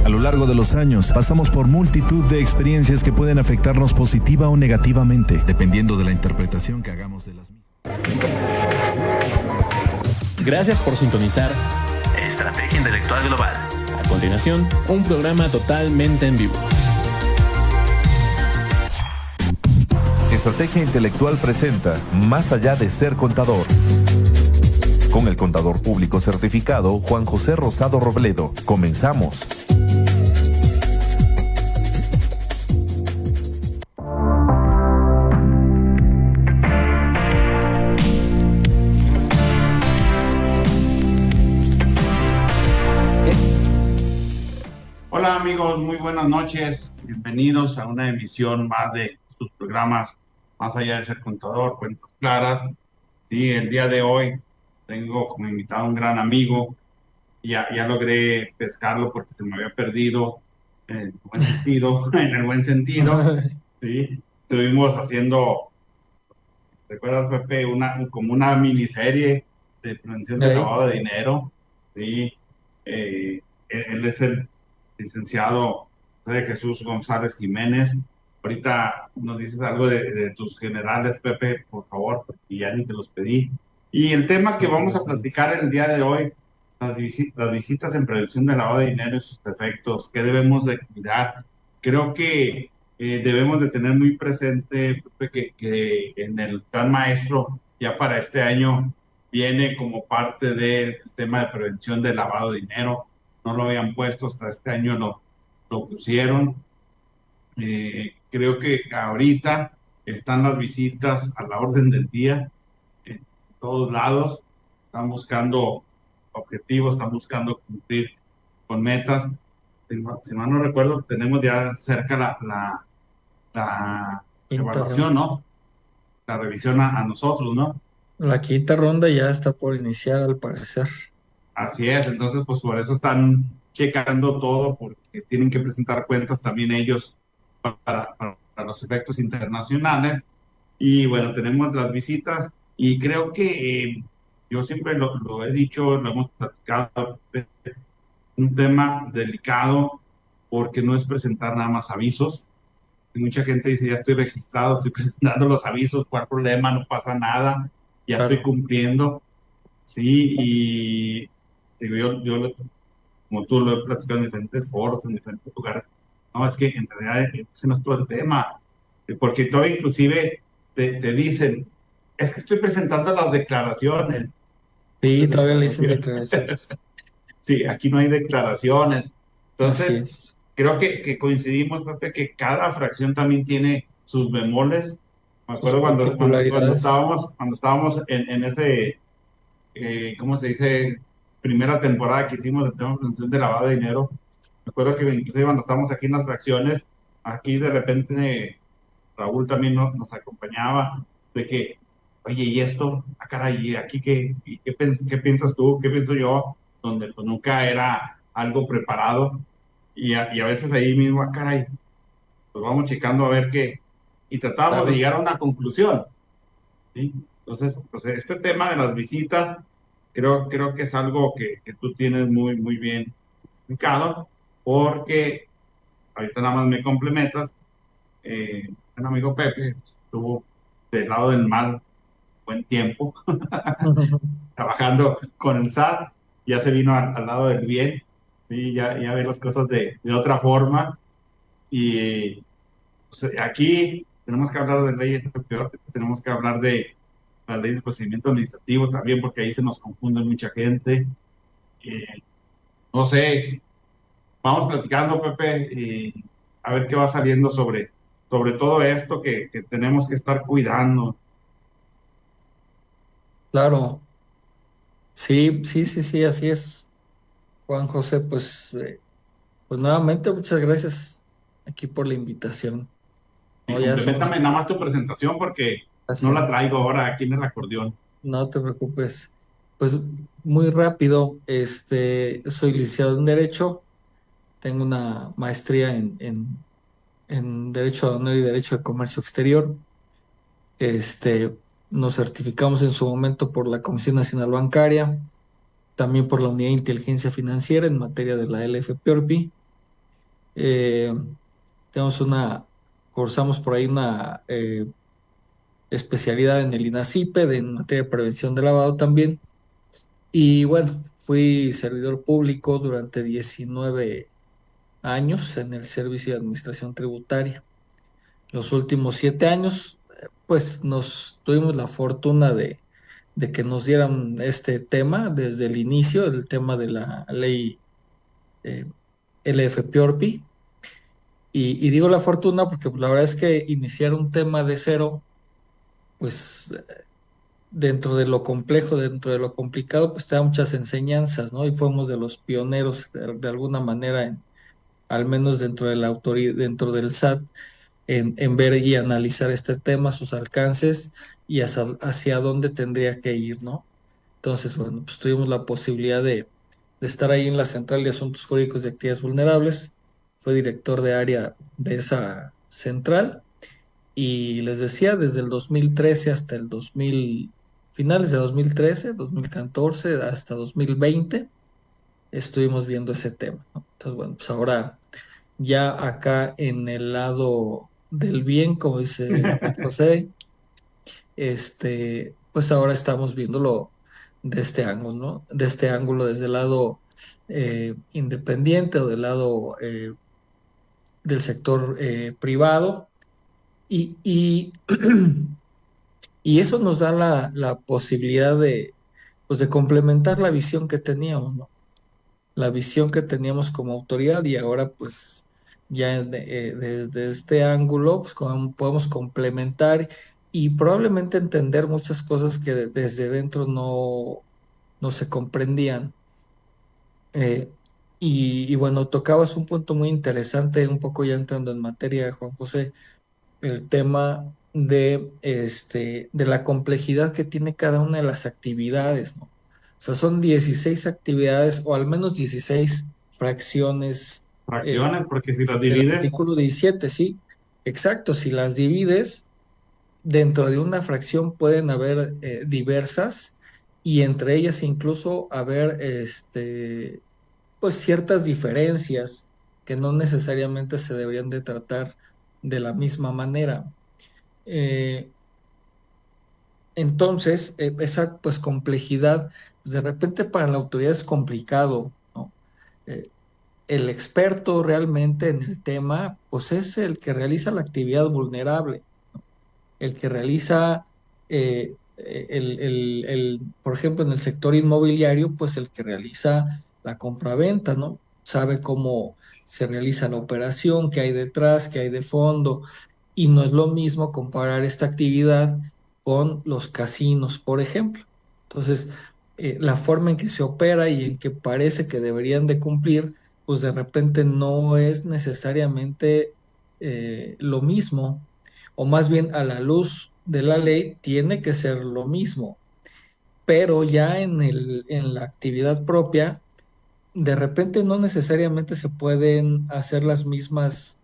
A lo largo de los años, pasamos por multitud de experiencias que pueden afectarnos positiva o negativamente, dependiendo de la interpretación que hagamos de las mismas. Gracias por sintonizar Estrategia Intelectual Global. A continuación, un programa totalmente en vivo. Estrategia Intelectual presenta Más allá de ser contador, con el contador público certificado Juan José Rosado Robledo. Comenzamos. Hola amigos, muy buenas noches. Bienvenidos a una emisión más de sus programas Más allá de ser contador, Cuentas Claras. Sí, el día de hoy tengo como invitado a un gran amigo. Ya logré pescarlo porque se me había perdido en el buen sentido, en el buen sentido. Sí, estuvimos haciendo, ¿recuerdas, Pepe? Como una miniserie de prevención de lavado de dinero. Sí, él es el licenciado José Jesús González Jiménez. Ahorita nos dices algo de tus generales, Pepe, por favor, porque ya ni te los pedí. Y el tema que vamos a platicar el día de hoy, las visitas en prevención de lavado de dinero y sus efectos, ¿qué debemos de cuidar? Creo que debemos de tener muy presente, Pepe, que en el plan maestro ya para este año viene como parte del sistema de prevención de lavado de dinero. No lo habían puesto, hasta este año lo pusieron. Creo que ahorita están las visitas a la orden del día en todos lados. Están buscando objetivos, están buscando cumplir con metas. Si mal no recuerdo, tenemos ya cerca la evaluación, ¿no? La revisión a nosotros, ¿no? La quinta ronda ya está por iniciar, al parecer. Así es, entonces pues por eso están checando todo, porque tienen que presentar cuentas también ellos para los efectos internacionales. Y bueno, tenemos las visitas y creo que yo siempre lo he dicho, lo hemos platicado, un tema delicado porque no es presentar nada más avisos. Y mucha gente dice, ya estoy registrado, estoy presentando los avisos, ¿cuál problema? No pasa nada, ya Claro. estoy cumpliendo. Sí, y digo, como tú lo he platicado en diferentes foros, en diferentes lugares, no, es que en realidad ese no es todo el tema, porque todavía inclusive te dicen, es que estoy presentando las declaraciones. Sí, todavía le dicen declaraciones. Sí, aquí no hay declaraciones. Así Entonces, es. creo que coincidimos, Pepe, que cada fracción también tiene sus bemoles. Me Sus acuerdo particularidades. cuando estábamos en ese, ¿cómo se dice? Primera temporada que hicimos del tema de prevención de lavado de dinero. Me acuerdo que inclusive cuando estábamos aquí en las fracciones, aquí de repente Raúl también nos acompañaba, de que, oye, ¿y esto? Ah, caray, ¿y aquí qué piensas tú? ¿Qué pienso yo? Donde pues nunca era algo preparado. Y a veces ahí mismo, ah, caray, pues vamos checando a ver qué. Y tratábamos Claro. de llegar a una conclusión, ¿sí? Entonces, pues este tema de las visitas, creo que es algo que tú tienes muy, muy bien explicado, porque ahorita nada más me complementas. Un amigo Pepe estuvo del lado del mal buen tiempo, trabajando con el SAT, ya se vino al lado del bien, y ya ve las cosas de otra forma. Y pues, aquí tenemos que hablar de leyes, peor, tenemos que hablar de la ley de procedimiento administrativo también, porque ahí se nos confunde mucha gente. Eh, no sé, vamos platicando, Pepe, y a ver qué va saliendo sobre todo esto que tenemos que estar cuidando. Claro. Sí, sí, sí, sí, así es. Juan José, pues nuevamente muchas gracias aquí por la invitación. Y No, ya somos, complementame nada más tu presentación porque no la gracias. traigo ahora aquí en el acordeón. No te preocupes. Pues muy rápido, soy licenciado en Derecho, tengo una maestría en Derecho Aduanero y Derecho de Comercio Exterior. Este, Nos certificamos en su momento por la Comisión Nacional Bancaria, también por la Unidad de Inteligencia Financiera en materia de la LFPORPI. Eh, tenemos cursamos por ahí una especialidad en el INACIPE, en materia de prevención de lavado también. Y bueno, fui servidor público durante 19 años en el Servicio de Administración Tributaria. Los últimos 7 años, pues nos tuvimos la fortuna de que nos dieran este tema desde el inicio, el tema de la ley eh, LFPORPI. Y digo la fortuna porque la verdad es que iniciar un tema de cero, pues dentro de lo complejo, dentro de lo complicado, pues te da muchas enseñanzas, ¿no? Y fuimos de los pioneros de alguna manera, al menos dentro de la autoridad, dentro del SAT, en ver y analizar este tema, sus alcances y hacia dónde tendría que ir, ¿no? Entonces, bueno, pues tuvimos la posibilidad de estar ahí en la Central de Asuntos Jurídicos de Actividades Vulnerables. Fue director de área de esa central y les decía, desde el 2013 hasta el 2000, finales de 2013, 2014 hasta 2020, estuvimos viendo ese tema, ¿no? Entonces, bueno, pues ahora ya acá en el lado del bien, como dice Juan José, pues ahora estamos viéndolo de este ángulo, ¿no? De este ángulo, desde el lado independiente o del lado del sector privado. Y y eso nos da la posibilidad pues de complementar la visión que teníamos, ¿no? La visión que teníamos como autoridad y ahora pues ya desde este ángulo pues podemos complementar y probablemente entender muchas cosas que desde dentro no se comprendían. Eh, y bueno, tocabas un punto muy interesante, un poco ya entrando en materia, Juan José, el tema de la complejidad que tiene cada una de las actividades, ¿no? O sea, son 16 actividades o al menos 16 fracciones Fracciones, porque si las del divides, artículo 17, sí, exacto. Si las divides, dentro de una fracción pueden haber diversas y entre ellas incluso haber pues ciertas diferencias que no necesariamente se deberían de tratar de la misma manera. Eh, entonces, esa pues complejidad, pues, de repente para la autoridad es complicado, ¿no? Eh, el experto realmente en el tema, pues es el que realiza la actividad vulnerable, el que realiza, por ejemplo, en el sector inmobiliario, pues el que realiza la compraventa, ¿no? Sabe cómo se realiza la operación, qué hay detrás, qué hay de fondo, y no es lo mismo comparar esta actividad con los casinos, por ejemplo. Entonces, la forma en que se opera y en que parece que deberían de cumplir, pues de repente no es necesariamente lo mismo, o más bien a la luz de la ley tiene que ser lo mismo, pero ya en la actividad propia, de repente no necesariamente se pueden hacer las mismas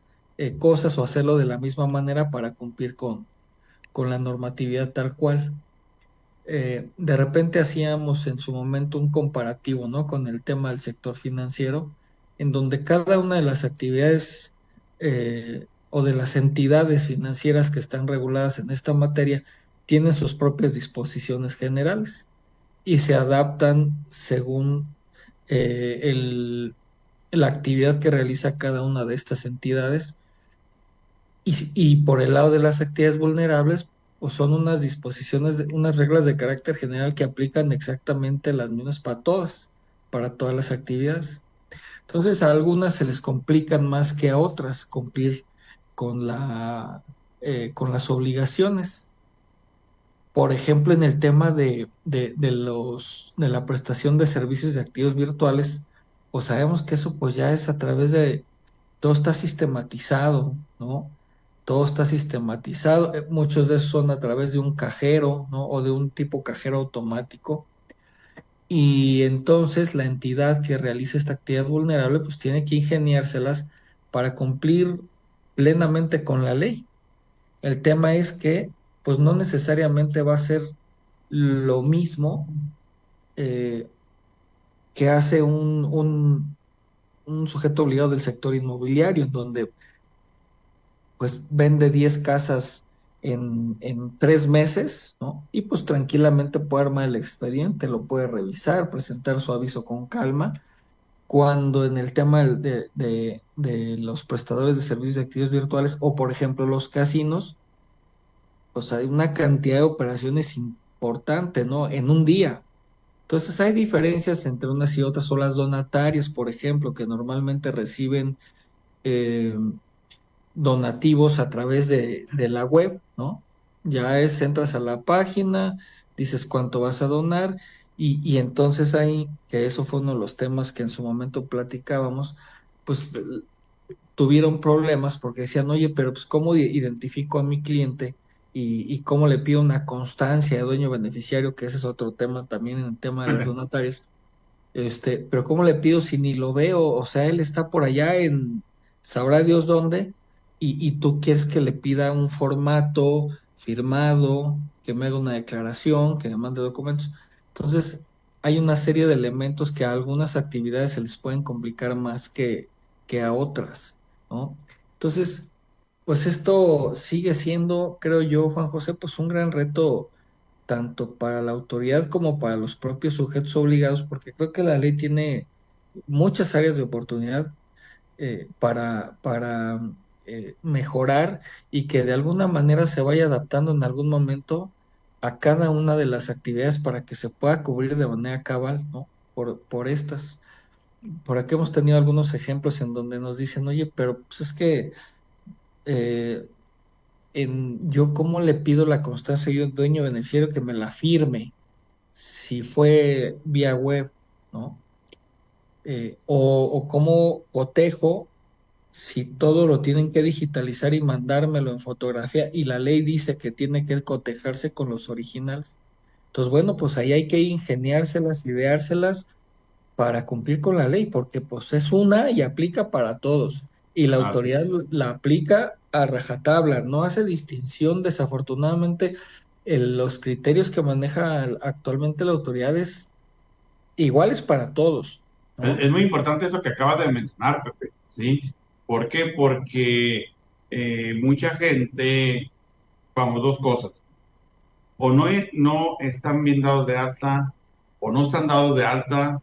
cosas o hacerlo de la misma manera para cumplir con la normatividad tal cual. De repente hacíamos en su momento un comparativo, ¿no? Con el tema del sector financiero, en donde cada una de las actividades o de las entidades financieras que están reguladas en esta materia tienen sus propias disposiciones generales y se adaptan según la actividad que realiza cada una de estas entidades. Y por el lado de las actividades vulnerables, pues son unas disposiciones, unas reglas de carácter general que aplican exactamente las mismas para todas, para todas las actividades. Entonces, a algunas se les complican más que a otras cumplir con con las obligaciones. Por ejemplo, en el tema de la prestación de servicios de activos virtuales, pues sabemos que eso pues ya es a través todo está sistematizado, ¿no? Todo está sistematizado. Muchos de esos son a través de un cajero, ¿no? O de un tipo cajero automático. Y entonces la entidad que realiza esta actividad vulnerable, pues tiene que ingeniárselas para cumplir plenamente con la ley. El tema es que, pues no necesariamente va a ser lo mismo eh, que hace un sujeto obligado del sector inmobiliario, en donde pues vende 10 casas en 3 meses, ¿no? Y pues tranquilamente puede armar el expediente, lo puede revisar, presentar su aviso con calma, cuando en el tema de los prestadores de servicios de activos virtuales o por ejemplo los casinos, pues hay una cantidad de operaciones importante, ¿no? En un día. Entonces hay diferencias entre unas y otras, o las donatarias, por ejemplo, que normalmente reciben eh, donativos a través de la web, ¿no? Entras a la página, dices cuánto vas a donar y entonces ahí, que eso fue uno de los temas que en su momento platicábamos, pues tuvieron problemas porque decían, oye, pero pues ¿cómo identifico a mi cliente y cómo le pido una constancia de dueño beneficiario, que ese es otro tema también en el tema de las donatarias? Pero ¿cómo le pido si ni lo veo? O sea, él está por allá en sabrá Dios dónde y tú quieres que le pida un formato firmado, que me haga una declaración, que me mande documentos. Entonces, hay una serie de elementos que a algunas actividades se les pueden complicar más que a otras, ¿no? Entonces, pues esto sigue siendo, creo yo, Juan José, pues un gran reto tanto para la autoridad como para los propios sujetos obligados, porque creo que la ley tiene muchas áreas de oportunidad para mejorar y que de alguna manera se vaya adaptando en algún momento a cada una de las actividades para que se pueda cubrir de manera cabal, ¿no? Por estas. Por aquí hemos tenido algunos ejemplos en donde nos dicen, oye, pero pues es que eh, yo cómo le pido la constancia yo dueño beneficiario que me la firme si fue vía web, ¿no? O cómo cotejo si todo lo tienen que digitalizar y mandármelo en fotografía y la ley dice que tiene que cotejarse con los originales. Entonces, bueno, pues ahí hay que ingeniárselas, ideárselas para cumplir con la ley, porque pues es una y aplica para todos. Y la Así autoridad la aplica a rajatabla, no hace distinción. Desafortunadamente, los criterios que maneja actualmente la autoridad es iguales para todos, ¿no? Es muy importante eso que acabas de mencionar, Pepe, ¿sí? ¿Por qué? Porque mucha gente, vamos, dos cosas. O no están bien dados de alta, o no están dados de alta,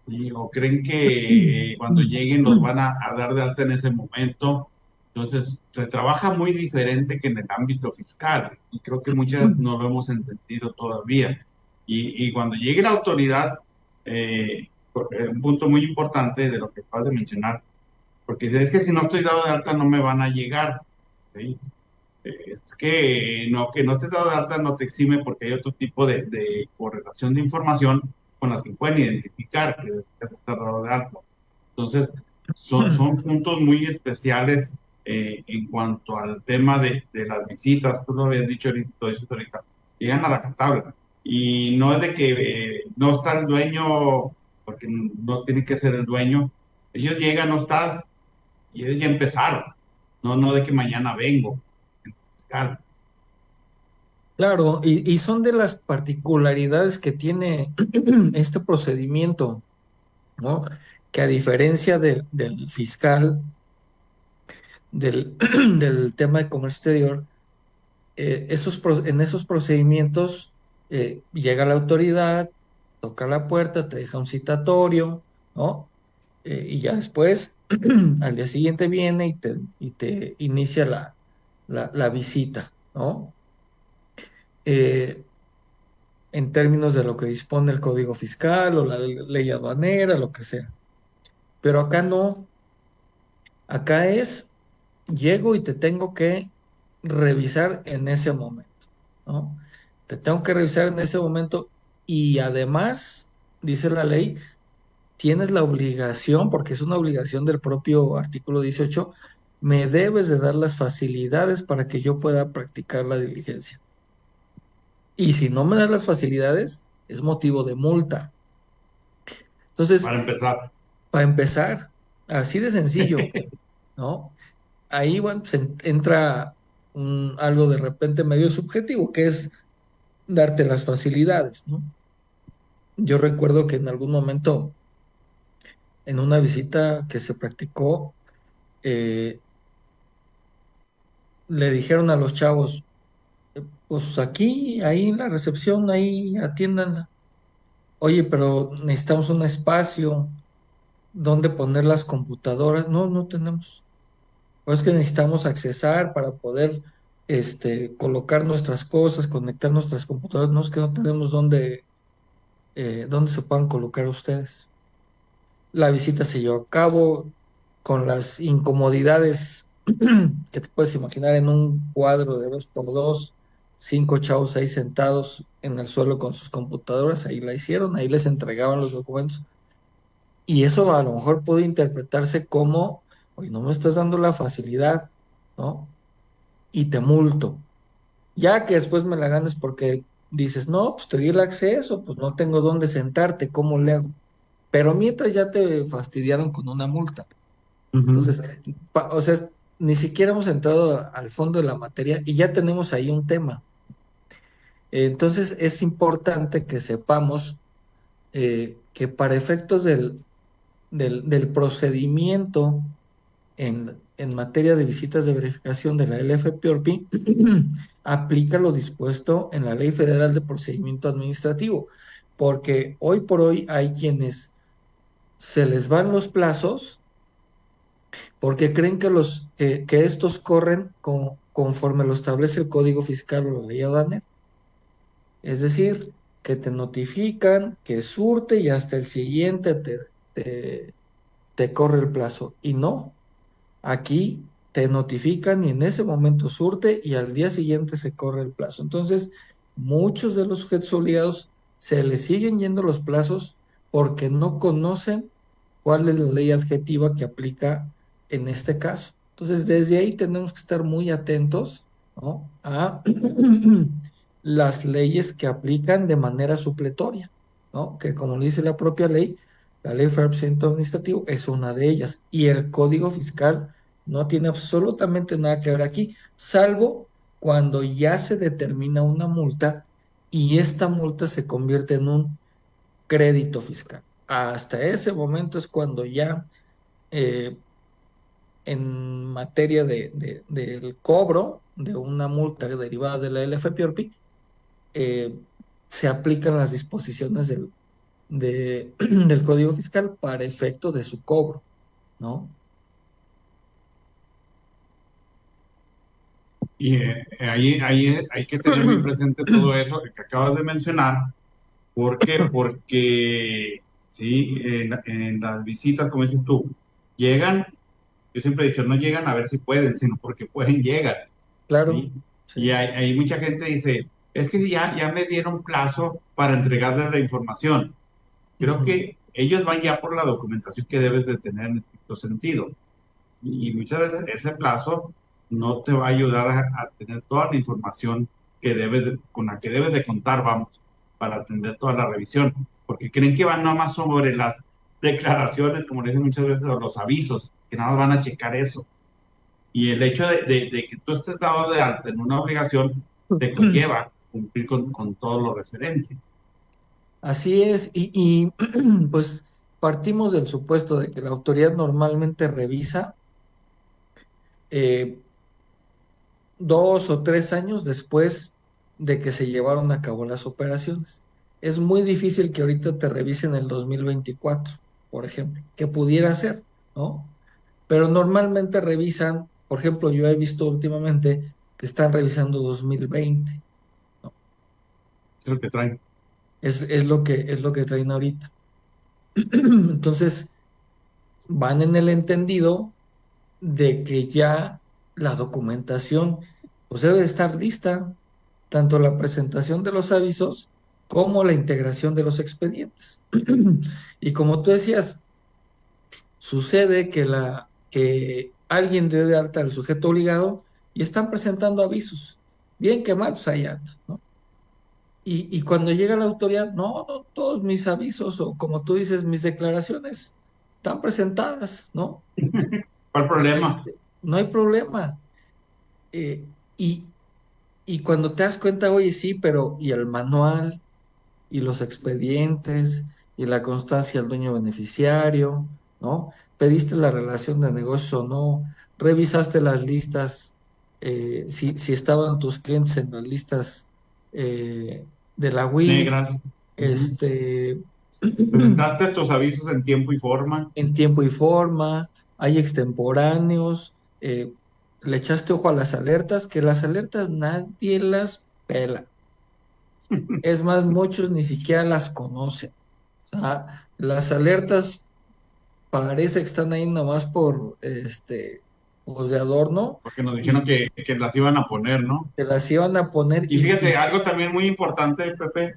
¿sí? O creen que cuando lleguen los van a dar de alta en ese momento. Entonces, se trabaja muy diferente que en el ámbito fiscal, y creo que muchas no lo hemos entendido todavía. Y cuando llegue la autoridad, un punto muy importante de lo que acabas de mencionar, porque es que si no estoy dado de alta no me van a llegar, ¿sí? Es que no te dado de alta no te exime porque hay otro tipo de correlación de información con las que pueden identificar que debes estar dado de alta. Entonces, son puntos muy especiales en cuanto al tema de las visitas. Tú lo habías dicho ahorita, lo dices ahorita, llegan a la tabla. Y no es de que no está el dueño, porque no tiene que ser el dueño. Ellos llegan, no estás, y ellos ya empezaron. No de que mañana vengo. Claro. Claro, y son de las particularidades que tiene este procedimiento, ¿no? Que a diferencia del fiscal, del, del tema de comercio exterior, en esos procedimientos llega la autoridad, toca la puerta, te deja un citatorio, ¿no? Y ya después, al día siguiente viene y te inicia la visita, ¿no? Eh, en términos de lo que dispone el Código Fiscal o la ley aduanera, lo que sea. Pero acá no, acá llego y te tengo que revisar en ese momento, ¿no? Te tengo que revisar en ese momento y además, dice la ley, tienes la obligación, porque es una obligación del propio artículo 18, me debes de dar las facilidades para que yo pueda practicar la diligencia. Y si no me das las facilidades, es motivo de multa. Entonces, Para empezar. para empezar, así de sencillo, ¿no? Ahí, bueno, pues entra algo de repente medio subjetivo, que es darte las facilidades, ¿no? Yo recuerdo que en algún momento en una visita que se practicó, eh, le dijeron a los chavos, pues aquí, ahí en la recepción, ahí atiéndanla. Oye, pero necesitamos un espacio donde poner las computadoras. No, no tenemos. Pues es que necesitamos accesar para poder colocar nuestras cosas, conectar nuestras computadoras. No es que no tenemos dónde se puedan colocar ustedes. La visita se llevó a cabo con las incomodidades que te puedes imaginar en un cuadro de 2x2, 5 chavos ahí sentados en el suelo con sus computadoras, ahí la hicieron, ahí les entregaban los documentos. Y eso a lo mejor puede interpretarse como, oye, no me estás dando la facilidad, ¿no? Y te multo. Ya que después me la ganes porque dices, no, pues te di el acceso, pues no tengo dónde sentarte, ¿cómo le hago? Pero mientras ya te fastidiaron con una multa. Ujú. Entonces, o sea, ni siquiera hemos entrado al fondo de la materia y ya tenemos ahí un tema. Entonces, es importante que sepamos que para efectos del procedimiento en materia de visitas de verificación de la LFPORPI, aplica lo dispuesto en la Ley Federal de Procedimiento Administrativo, porque hoy por hoy hay quienes se les van los plazos porque creen que estos corren conforme lo establece el Código Fiscal o la Ley Aduanera. Es decir, que te notifican, que surte y hasta el siguiente te, te corre el plazo. Y no, aquí te notifican y en ese momento surte y al día siguiente se corre el plazo. Entonces, muchos de los sujetos obligados se les siguen yendo los plazos porque no conocen cuál es la ley adjetiva que aplica en este caso. Entonces, desde ahí tenemos que estar muy atentos, ¿no?, a las leyes que aplican de manera supletoria, ¿no? Que como dice la propia ley, la Ley Federal de Procedimiento Administrativo es una de ellas y el Código Fiscal no tiene absolutamente nada que ver aquí, salvo cuando ya se determina una multa y esta multa se convierte en un crédito fiscal. Hasta ese momento es cuando ya eh, en materia del cobro de una multa derivada de la LFPORPI, eh, se aplican las disposiciones del Código Fiscal para efecto de su cobro, ¿no? Y ahí hay que tener muy presente todo eso que acabas de mencionar. ¿Por qué? Porque, sí, en las visitas, como dices tú, llegan, yo siempre he dicho, no llegan a ver si pueden, sino porque pueden llegar, Claro, ¿sí? Y sí. hay mucha gente dice, es que ya me dieron plazo para entregarles la información. Creo Ujú. que ellos van ya por la documentación que debes de tener en estricto sentido. Y muchas veces ese plazo no te va a ayudar a tener toda la información con la que debes de contar, vamos, para atender toda la revisión. Porque creen que van nada más sobre las declaraciones, como le dicen muchas veces, o los avisos, que nada más van a checar eso. Y el hecho de que tú estés dado de alta en una obligación te conlleva cumplir con todo lo referente. Así es, pues partimos del supuesto de que la autoridad normalmente revisa eh, 2 o 3 años después de que se llevaron a cabo las operaciones. Es muy difícil que ahorita te revisen el 2024, por ejemplo, que pudiera ser, ¿no? Pero normalmente revisan, por ejemplo, yo he visto últimamente que están revisando 2020, ¿no? Es lo que traen. Es lo que traen ahorita. Entonces, van en el entendido de que ya la documentación pues debe de estar lista, tanto la presentación de los avisos como la integración de los expedientes. Y como tú decías, sucede que alguien dio de alta al sujeto obligado y están presentando avisos. Bien que mal, pues ahí anda, ¿no? Y cuando llega la autoridad, no, no, todos mis avisos o como tú dices, mis declaraciones están presentadas, ¿no? ¿Cuál problema? No hay problema. Eh, y, y cuando te das cuenta, oye, sí, pero ¿y el manual? ¿Y los expedientes? ¿Y la constancia del dueño beneficiario? ¿no? Pediste la relación de negocio o no, revisaste las listas, si estaban tus clientes en las listas de la WIF, Negras. Ujú. este, Presentaste tus avisos en tiempo y forma. en tiempo y forma, hay extemporáneos, le echaste ojo a las alertas, que las alertas nadie las pela. Es más, muchos ni siquiera las conocen. Las alertas parece que están ahí nomás por pues de adorno Porque nos dijeron y que las iban a poner, ¿no? te las iban a poner Y fíjate, algo también muy importante, Pepe,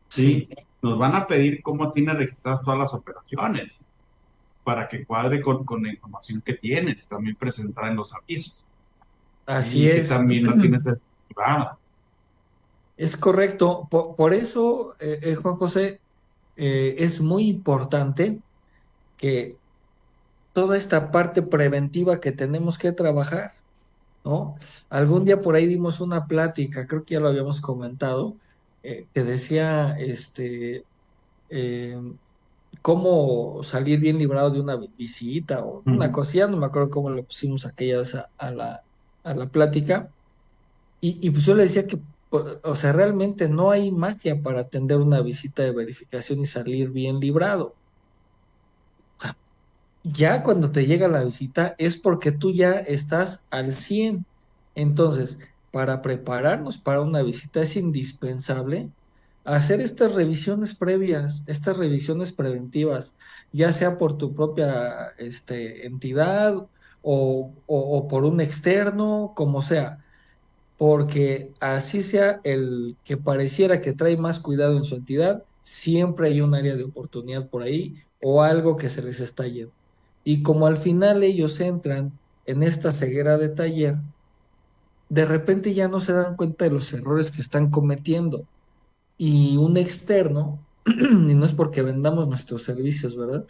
sí, sí, nos van a pedir cómo tienes registradas todas las operaciones para que cuadre con la información que tienes, también presentada en los avisos, así sí, que es. también la tienes estructurada. Es correcto. Por eso, Juan José, es muy importante que toda esta parte preventiva que tenemos que trabajar, ¿no? Algún día por ahí dimos una plática, creo que ya lo habíamos comentado, que decía, eh, cómo salir bien librado de una visita o una Ujú. cosilla, no me acuerdo cómo le pusimos aquella vez a la plática, y pues yo le decía que, o sea, realmente no hay magia para atender una visita de verificación y salir bien librado. Ya cuando te llega la visita es porque tú ya estás al 100. Entonces, para prepararnos para una visita es indispensable hacer estas revisiones previas, estas revisiones preventivas, ya sea por tu propia entidad o por un externo, como sea, porque así sea el que pareciera que trae más cuidado en su entidad, siempre hay un área de oportunidad por ahí o algo que se les está yendo. Y como al final ellos entran en esta ceguera de taller, de repente ya no se dan cuenta de los errores que están cometiendo. Y un externo, y no es porque vendamos nuestros servicios, ¿verdad?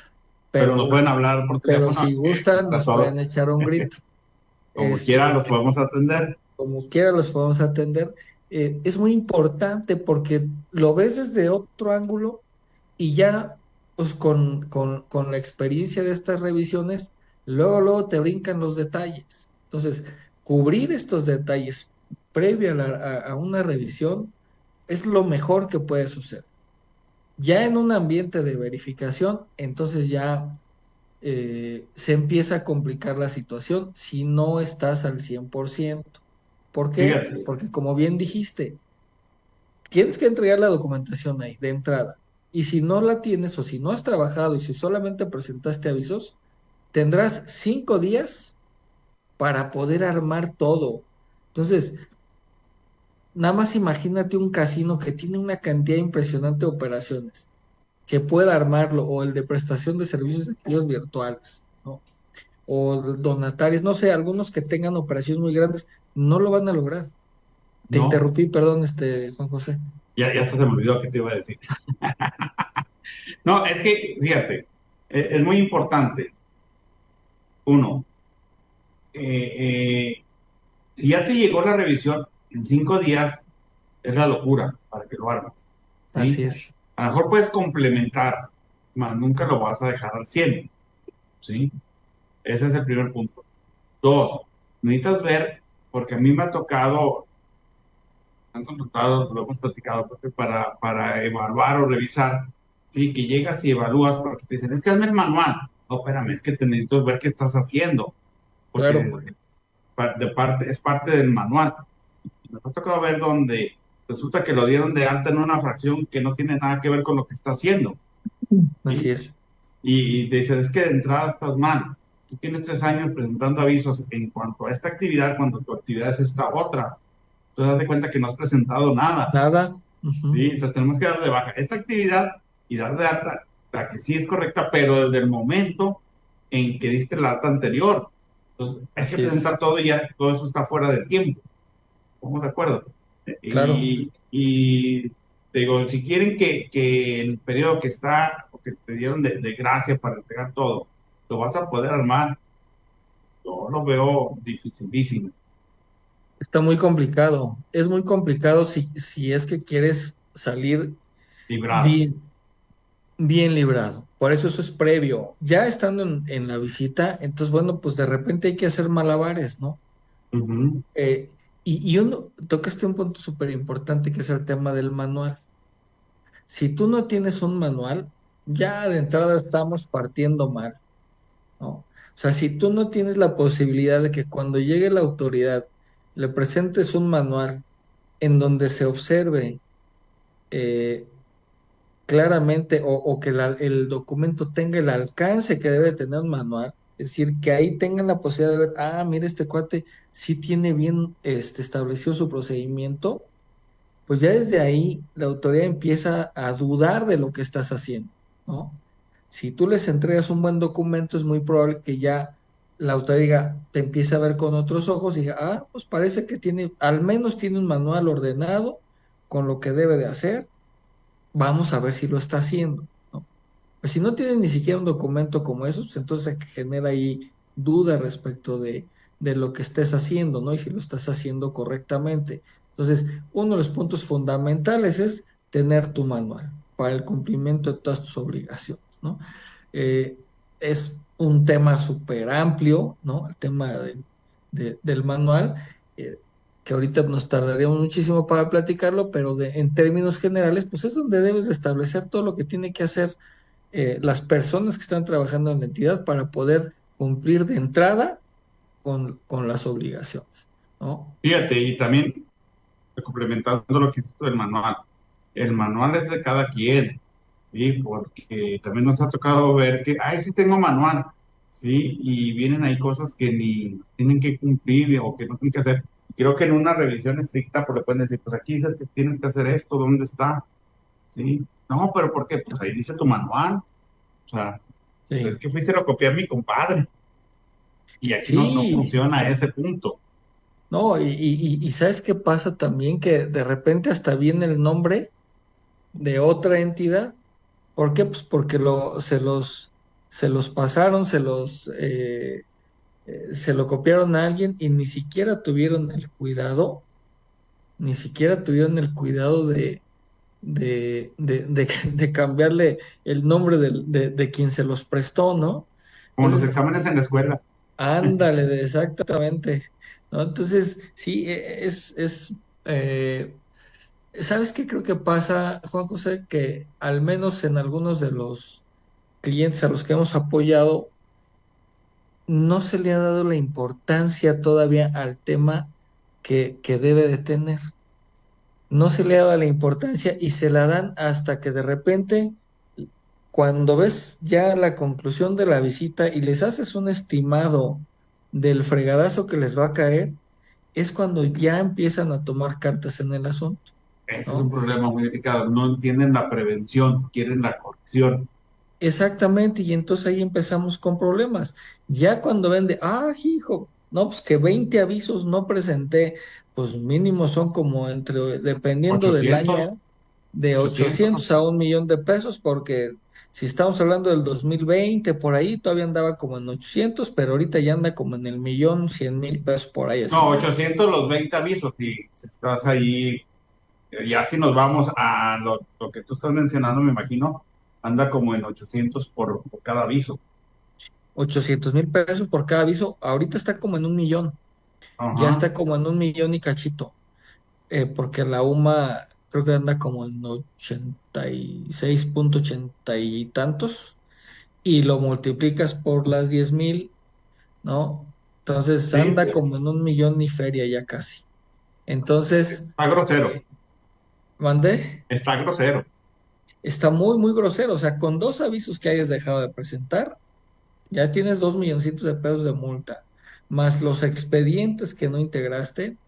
Pero nos Pero, pueden hablar por pero teléfono, si gustan, a nos pueden todos, echar un grito. como quiera, Este, los podemos atender. como quiera los podemos atender. Es muy importante porque lo ves desde otro ángulo y ya, pues con la experiencia de estas revisiones, luego te brincan los detalles. Entonces, cubrir estos detalles previo a una revisión es lo mejor que puede suceder. Ya en un ambiente de verificación, entonces ya se empieza a complicar la situación si no estás al 100%. ¿Por qué? Fíjate, Porque como bien dijiste, tienes que entregar la documentación ahí de entrada. Y si no la tienes o si no has trabajado y si solamente presentaste avisos, tendrás 5 días para poder armar todo. Entonces, nada más imagínate un casino que tiene una cantidad impresionante de operaciones, que pueda armarlo, o el de prestación de servicios activos virtuales, ¿no? O donatarios, no sé, algunos que tengan operaciones muy grandes, no lo van a lograr. Te ¿no? interrumpí, perdón, Juan José. Ya hasta se me olvidó qué te iba a decir. No, es que, fíjate, es muy importante. Uno, eh, si ya te llegó la revisión en 5 días, es la locura para que lo armes, Así ¿sí? es. A lo mejor puedes complementar, mas nunca lo vas a dejar al 100, ¿sí? Ese es el primer punto. Dos, necesitas ver, porque a mí me ha tocado, han consultado, lo hemos platicado, porque para evaluar o revisar, ¿sí? Que llegas y evalúas porque te dicen, es que hazme el manual. No, espérame, es que te necesito ver qué estás haciendo, Claro, porque es parte del manual. Nos ha tocado ver donde resulta que lo dieron de alta en una fracción que no tiene nada que ver con lo que está haciendo, así ¿sí? es. Y te dicen, es que de entrada estás mal. Tú tienes 3 años presentando avisos en cuanto a esta actividad, cuando tu actividad es esta otra. Entonces, das de cuenta que no has presentado nada, Nada. Ujú. ¿sí? Entonces, tenemos que dar de baja esta actividad y dar de alta la que sí es correcta, pero desde el momento en que diste la alta anterior. Entonces, hay que Así presentar es. todo y ya todo eso está fuera de tiempo. ¿Estamos de acuerdo? Claro. Y te digo, si quieren que el periodo que está, o que te dieron de gracia para entregar todo, lo vas a poder armar, yo lo veo dificilísimo. Está muy complicado. Es muy complicado si es que quieres salir Librado. bien. bien librado. Por eso es previo. Ya estando en la visita, entonces, bueno, pues de repente hay que hacer malabares, ¿no? Ujú. Eh, y uno, tocaste un punto súper importante que es el tema del manual. Si tú no tienes un manual, ya de entrada estamos partiendo mal, ¿no? O sea, si tú no tienes la posibilidad de que cuando llegue la autoridad le presentes un manual en donde se observe eh, claramente o que el documento tenga el alcance que debe tener un manual, es decir, que ahí tengan la posibilidad de ver, ah, mira, este cuate sí tiene bien establecido su procedimiento, pues ya desde ahí la autoridad empieza a dudar de lo que estás haciendo, ¿no? Si tú les entregas un buen documento, es muy probable que ya la autoridad te empiece a ver con otros ojos y diga, ah, pues parece que tiene, al menos tiene un manual ordenado con lo que debe de hacer, vamos a ver si lo está haciendo, ¿no? Pues si no tiene ni siquiera un documento como eso, pues entonces genera ahí duda respecto de lo que estés haciendo, ¿no? Y si lo estás haciendo correctamente. Entonces, uno de los puntos fundamentales es tener tu manual para el cumplimiento de todas tus obligaciones, ¿no? Eh, es un tema súper amplio, ¿no? El tema del manual, eh, que ahorita nos tardaríamos muchísimo para platicarlo, pero en términos generales, pues es donde debes de establecer todo lo que tiene que hacer las personas que están trabajando en la entidad para poder cumplir de entrada con las obligaciones, ¿no? Fíjate, y también complementando lo que dices tú del manual. El manual es de cada quien, ¿sí? Porque también nos ha tocado ver que, ay, sí tengo manual, ¿sí? Y vienen ahí cosas que ni tienen que cumplir o que no tienen que hacer. Creo que en una revisión estricta, pues le pueden decir, pues aquí dice que tienes que hacer esto, ¿dónde está? ¿Sí? No, pero ¿por qué? Pues ahí dice tu manual. O sea, pues es Sí, que fuiste a copiar a mi compadre. Y aquí no sí, funciona ese punto. no, y ¿sabes qué pasa también? Que de repente hasta viene el nombre de otra entidad. ¿Por qué? Pues porque se los pasaron, se lo copiaron a alguien y ni siquiera tuvieron el cuidado, ni siquiera tuvieron el cuidado de cambiarle el nombre de quien se los prestó, ¿no? Como los Entonces, exámenes en la escuela. ándale, exactamente, ¿no? Entonces, sí, ¿sabes qué creo que pasa, Juan José? Que al menos en algunos de los clientes a los que hemos apoyado, no se le ha dado la importancia todavía al tema que debe de tener. No se le ha dado la importancia y se la dan hasta que de repente, cuando ves ya la conclusión de la visita y les haces un estimado del fregadazo que les va a caer, es cuando ya empiezan a tomar cartas en el asunto, Ese es un ¿no? problema muy delicado. No entienden la prevención, quieren la corrección. Exactamente, y entonces ahí empezamos con problemas. Ya cuando ven de, ah, hijo, no, pues que 20 avisos no presenté, pues mínimo son como entre, dependiendo del 800, año, de 800. 800 a 1 millón de pesos, porque si estamos hablando del 2020 por ahí todavía andaba como en 800, pero ahorita ya anda como en el 1,100,000 pesos por ahí No, así. 800 los 20 avisos. Si estás ahí, ya si nos vamos a lo que tú estás mencionando, me imagino, anda como en 800 por cada aviso. 800,000 pesos por cada aviso, ahorita está como en 1 millón, ya Ajá. está como en 1 millón y cachito. Porque la UMA creo que anda como en 86,80 y tantos, y lo multiplicas por las 10,000, ¿no? Entonces Sí, anda como en 1 millón y feria ya casi. Entonces, está grosero. eh, mandé, Está grosero. está muy, muy grosero. O sea, con 2 avisos que hayas dejado de presentar, ya tienes 2 milloncitos de pesos de multa, más los expedientes que no integraste.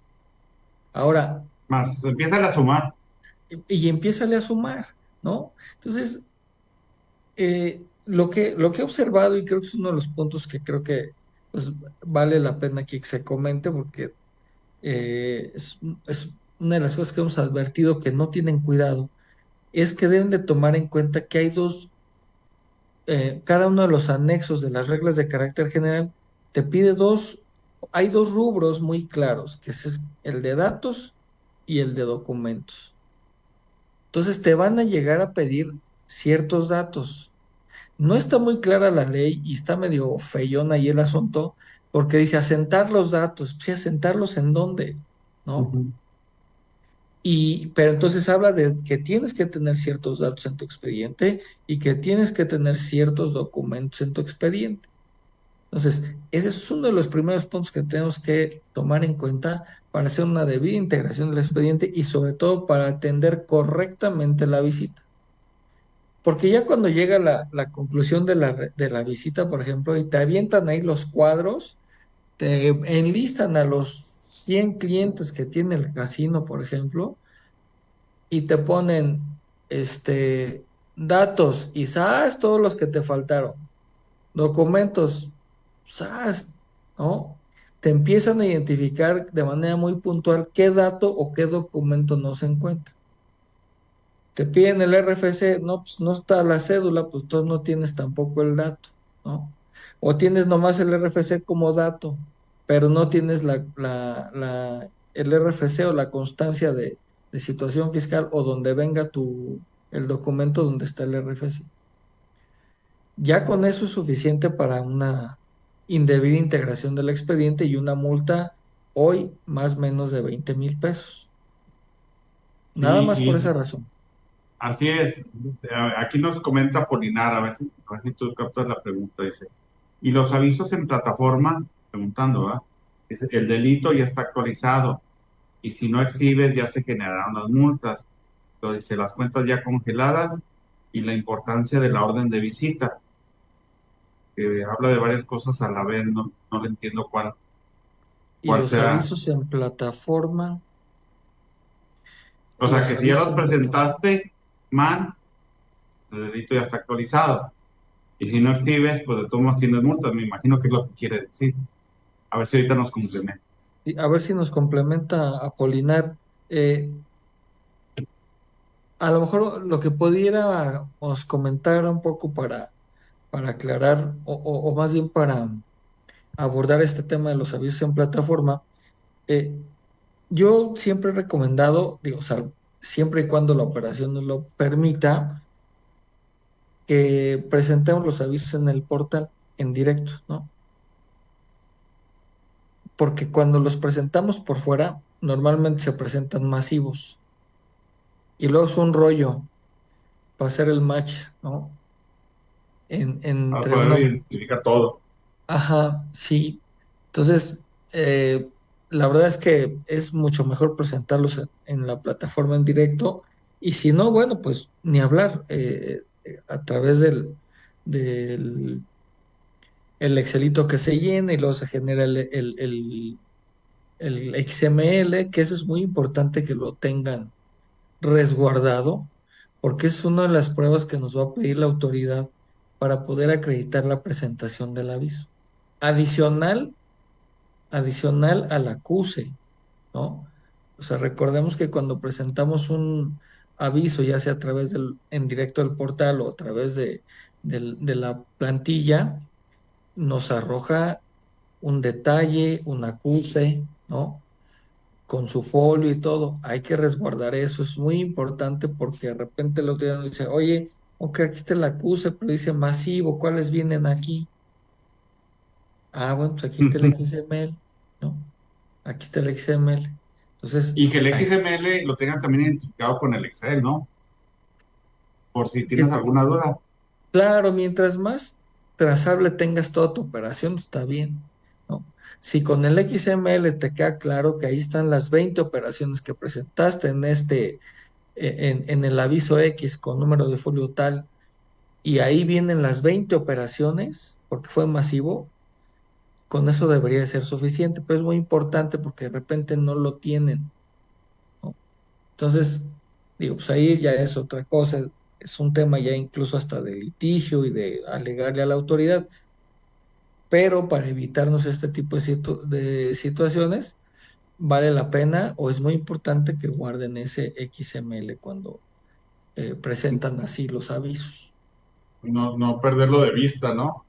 Ahora, Más, empiezan a sumar. y empiézale a sumar, ¿no? Entonces, lo que he observado, y creo que es uno de los puntos que creo que pues, vale la pena que se comente, porque es una de las cosas que hemos advertido que no tienen cuidado, es que deben de tomar en cuenta que hay cada uno de los anexos de las reglas de carácter general te pide hay dos rubros muy claros, que es el de datos y el de documentos. Entonces te van a llegar a pedir ciertos datos. No está muy clara la ley y está medio feyón ahí el asunto, porque dice asentar los datos. Sí, asentarlos en dónde, ¿no? Ujú. Pero entonces habla de que tienes que tener ciertos datos en tu expediente y que tienes que tener ciertos documentos en tu expediente. Entonces, ese es uno de los primeros puntos que tenemos que tomar en cuenta para hacer una debida integración del expediente y sobre todo para atender correctamente la visita. Porque ya cuando llega la conclusión de la visita, por ejemplo, y te avientan ahí los cuadros, te enlistan a los 100 clientes que tiene el casino, por ejemplo, y te ponen datos y sabes todos los que te faltaron, documentos, sabes, ¿no? Te empiezan a identificar de manera muy puntual qué dato o qué documento no se encuentra. Te piden el RFC, no, pues no está la cédula, pues tú no tienes tampoco el dato, ¿no? O tienes nomás el RFC como dato, pero no tienes el RFC o la constancia de situación fiscal o donde venga el documento donde está el RFC. Ya con eso es suficiente para una indebida integración del expediente y una multa hoy más o menos de 20,000 pesos. Nada Sí, más por esa y razón. así es. Aquí nos comenta Polinar, a ver si tú captas la pregunta. Dice, y los avisos en plataforma, preguntando, ¿verdad? Dice, el delito ya está actualizado y si no exhibes ya se generaron las multas. Entonces, dice, las cuentas ya congeladas y la importancia de la orden de visita, que habla de varias cosas a la vez, no le entiendo cuál, Y cuál los sea. avisos en plataforma, O sea, los que si ya avisos los en plataforma. presentaste, man, el delito ya está actualizado. Y si no exhibes, pues de todos modos tienes multas. Me imagino que es lo que quiere decir. A ver si ahorita nos complementa. Sí, a ver si nos complementa Apolinar. Eh, a lo mejor lo que pudiéramos comentar un poco para aclarar o más bien para abordar este tema de los avisos en plataforma, eh, yo siempre he recomendado, digo, o sea, siempre y cuando la operación nos lo permita, que presentemos los avisos en el portal en directo, ¿no? Porque cuando los presentamos por fuera, normalmente se presentan masivos y luego es un rollo para hacer el match, ¿no? Para Entre poder una... identificar todo. Ajá, sí. Entonces, la verdad es que es mucho mejor presentarlos en la plataforma en directo y si no, bueno, pues ni hablar a través del el Excelito que se llena y luego se genera el XML, que eso es muy importante que lo tengan resguardado, porque es una de las pruebas que nos va a pedir la autoridad para poder acreditar la presentación del aviso. Adicional, adicional al acuse, ¿no? O sea, recordemos que cuando presentamos un aviso, ya sea a través en directo del portal o a través de la plantilla, nos arroja un detalle, un acuse, ¿no? Con su folio y todo. Hay que resguardar eso, es muy importante porque de repente el otro día nos dice, oye, ok, aquí está el acuse, pero dice masivo, ¿cuáles vienen aquí? Ah, bueno, pues aquí está el XML, ¿no? Aquí está el XML. Entonces, Y que el ay, XML lo tengan también identificado con el Excel, ¿no? Por si tienes eh, alguna duda. claro, mientras más trazable tengas toda tu operación, está bien, ¿no? Si con el XML te queda claro que ahí están las 20 operaciones que presentaste en el aviso X con número de folio tal, y ahí vienen las 20 operaciones, porque fue masivo, con eso debería de ser suficiente, pero es muy importante porque de repente no lo tienen, ¿no? Entonces, digo, pues ahí ya es otra cosa, es un tema ya incluso hasta de litigio y de alegarle a la autoridad, pero para evitarnos este tipo de situaciones, vale la pena o es muy importante que guarden ese XML cuando presentan así los avisos. No perderlo de vista, ¿no?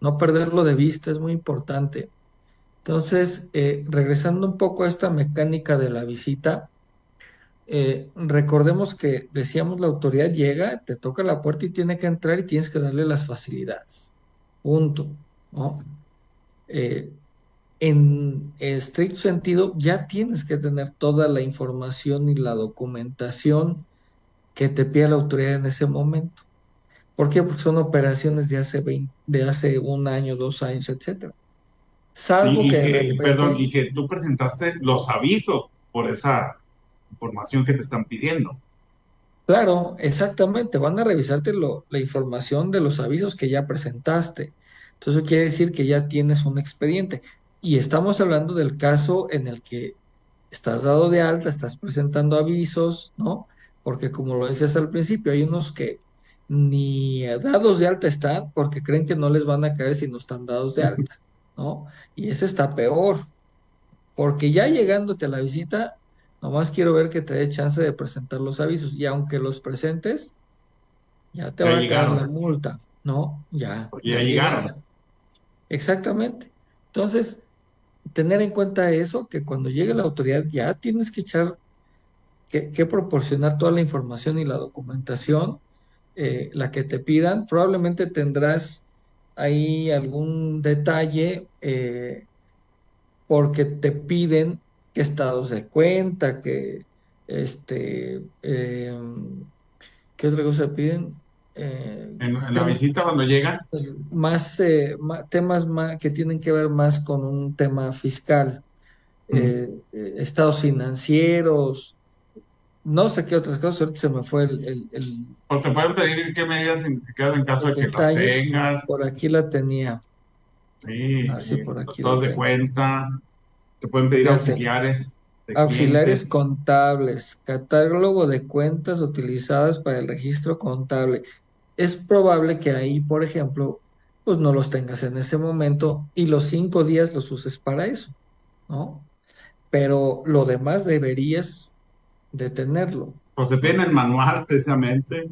No perderlo de vista es muy importante. Entonces, regresando un poco a esta mecánica de la visita, Recordemos que decíamos la autoridad llega, te toca la puerta y tiene que entrar y tienes que darle las facilidades. Punto, ¿no? Eh, en estricto sentido, ya tienes que tener toda la información y la documentación que te pide la autoridad en ese momento. ¿Por qué? Porque son operaciones de hace un año, 2 años, etcétera. Salvo que de Perdón, repente, y que tú presentaste los avisos por esa información que te están pidiendo. claro, exactamente, van a revisarte la información de los avisos que ya presentaste. Entonces, eso quiere decir que ya tienes un expediente. Y estamos hablando del caso en el que estás dado de alta, estás presentando avisos, ¿no? Porque como lo decías al principio, hay unos que ni dados de alta están porque creen que no les van a caer si no están dados de alta, ¿no? Y ese está peor, porque ya llegándote a la visita, nomás quiero ver que te dé chance de presentar los avisos y aunque los presentes, ya te Ya va a caer la llegaron, multa, ¿no? Ya, porque ya ya llegaron. llegaron. Exactamente. Entonces, tener en cuenta eso, que cuando llegue la autoridad ya tienes que echar que proporcionar toda la información y la documentación, la que te pidan. Probablemente tendrás ahí algún detalle porque te piden que estados de cuenta, que este, ¿qué otra cosa piden? En la visita cuando llegan, Temas que tienen que ver más con un tema fiscal, estados financieros, no sé qué otras cosas, ahorita se me fue pues te pueden pedir qué medidas quedan en caso el de que las detalle. tengas. Por aquí la tenía, Sí, a ver si por aquí la estados de tengo. cuenta, te pueden pedir Fíjate, auxiliares de auxiliares clientes. contables, catálogo de cuentas utilizadas para el registro contable. Es probable que ahí, por ejemplo, pues no los tengas en ese momento y los 5 días los uses para eso, ¿no? Pero lo demás deberías de tenerlo, Pues te piden ¿no? el manual precisamente,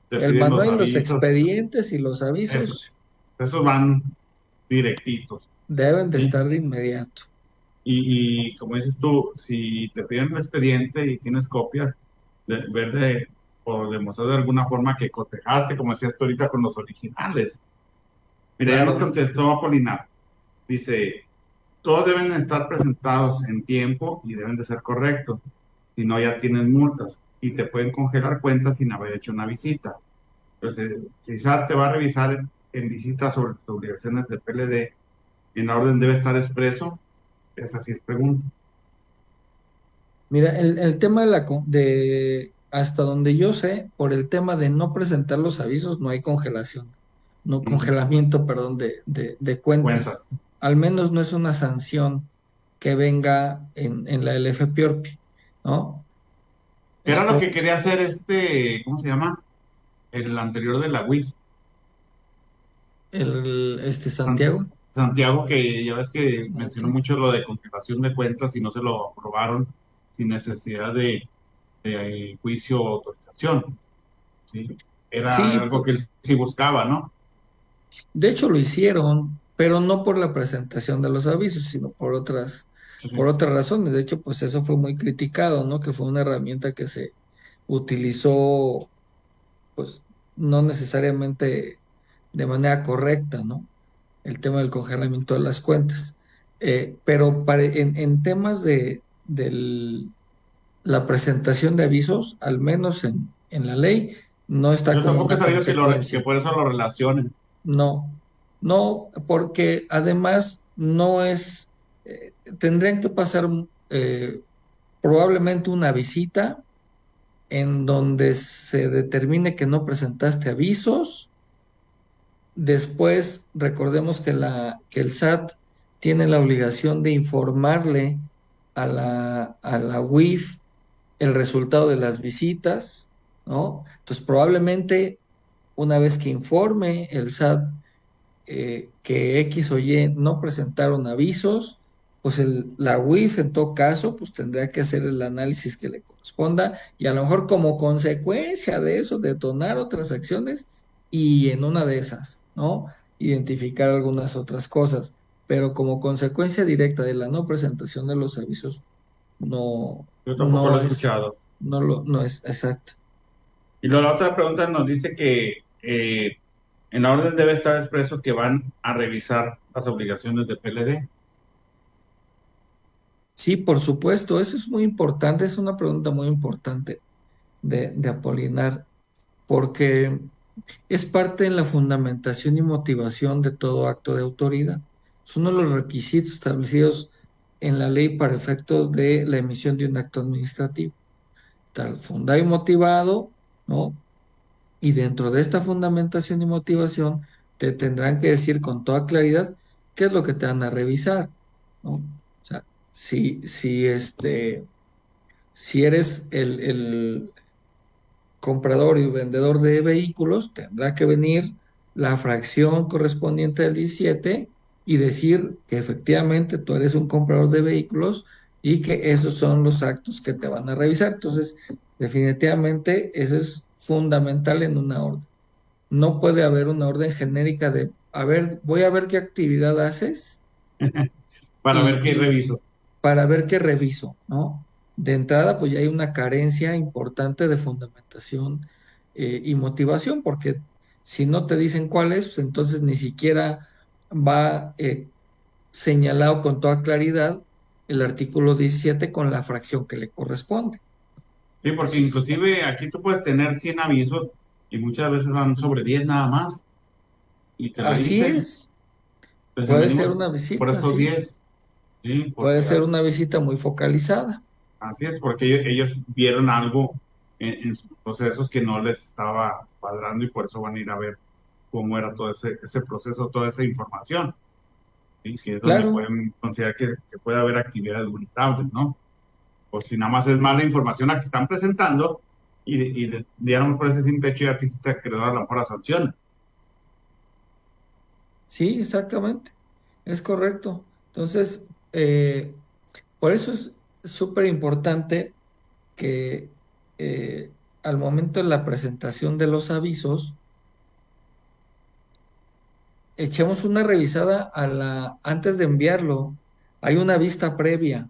te El piden los manual y los avisos, expedientes y los eso, avisos esos van directitos. deben de ¿Sí? estar de inmediato. Y como dices tú, si te piden el expediente y tienes copias, ver o demostrar de alguna forma que cotejaste, como decías tú ahorita, con los originales. Mira, ya nos Claro, contestó Apolinar. Dice, todos deben estar presentados en tiempo y deben de ser correctos. Si no, ya tienes multas y te pueden congelar cuentas sin haber hecho una visita. Entonces, si SAT te va a revisar en visita sobre tus obligaciones de PLD, en la orden debe estar expreso. Esa sí es pregunta. mira, el tema de hasta donde yo sé, por el tema de no presentar los avisos, no hay congelación, no Ujú. congelamiento, perdón, de cuentas. Cuentas. Al menos no es una sanción que venga en la LFPORPI, ¿no? ¿Qué Es era lo por que quería hacer ¿cómo se llama? El anterior de la WIF. Santiago. Santiago, que ya ves que Ok. mencionó mucho lo de congelación de cuentas y no se lo aprobaron sin necesidad de juicio o autorización. ¿Sí? Era Sí, algo que él sí buscaba, ¿no? de hecho lo hicieron, pero no por la presentación de los avisos, sino Sí, por sí. otras razones. De hecho, pues eso fue muy criticado, ¿no? Que fue una herramienta que se utilizó, pues, no necesariamente de manera correcta, ¿no? El tema del congelamiento de las cuentas. Pero en temas de la presentación de avisos, al menos en la ley, no está Yo como tampoco he una sabido que consecuencia. por eso lo relacionen. No, no, porque además no es, tendrían que pasar eh, probablemente una visita en donde se determine que no presentaste avisos. Después, recordemos que el SAT tiene la obligación de informarle a la UIF el resultado de las visitas, ¿no? Entonces, probablemente una vez que informe el SAT que X o Y no presentaron avisos, pues la UIF en todo caso, pues tendría que hacer el análisis que le corresponda y a lo mejor como consecuencia de eso detonar otras acciones y en una de esas, ¿no? Identificar algunas otras cosas, pero como consecuencia directa de la no presentación de los avisos, no, Yo tampoco lo no he es, escuchado. no es exacto. Y luego la otra pregunta nos dice que en la orden debe estar expreso que van a revisar las obligaciones de PLD. Sí, por supuesto, eso es muy importante, es una pregunta muy importante de Apolinar, porque es parte de la fundamentación y motivación de todo acto de autoridad. Es uno de los requisitos establecidos en la ley para efectos de la emisión de un acto administrativo. Tal fundado y motivado, ¿no? Y dentro de esta fundamentación y motivación te tendrán que decir con toda claridad qué es lo que te van a revisar, ¿no? O sea, si eres el comprador y vendedor de vehículos, tendrá que venir la fracción correspondiente del 17 y decir que efectivamente tú eres un comprador de vehículos y que esos son los actos que te van a revisar. Entonces, definitivamente eso es fundamental en una orden. No puede haber una orden genérica de, a ver, voy a ver qué actividad haces Para ver qué y reviso. para ver qué reviso, ¿no? De entrada, pues ya hay una carencia importante de fundamentación y motivación, porque si no te dicen cuál es, pues entonces ni siquiera va señalado con toda claridad el artículo 17 con la fracción que le corresponde. Sí, porque Entonces, inclusive aquí tú puedes tener 100 avisos y muchas veces van sobre 10 nada más y te así revisen. es, Entonces puede ser venimos una por visita, esos así es, 10. Sí, puede porque ser una visita muy focalizada. así es, porque ellos vieron algo en sus procesos que no les estaba cuadrando y por eso van a ir a ver cómo era todo ese proceso, toda esa información. ¿Sí? Que es donde Claro, pueden considerar que puede haber actividades vulnerables, ¿no? O si nada más es mala información la que están presentando y diéramos por ese simple hecho ya te hiciste acreedor a la mejor sanción. sí, exactamente, es correcto. Entonces, por eso es súper importante que al momento de la presentación de los avisos, echemos una revisada antes de enviarlo. Hay una vista previa,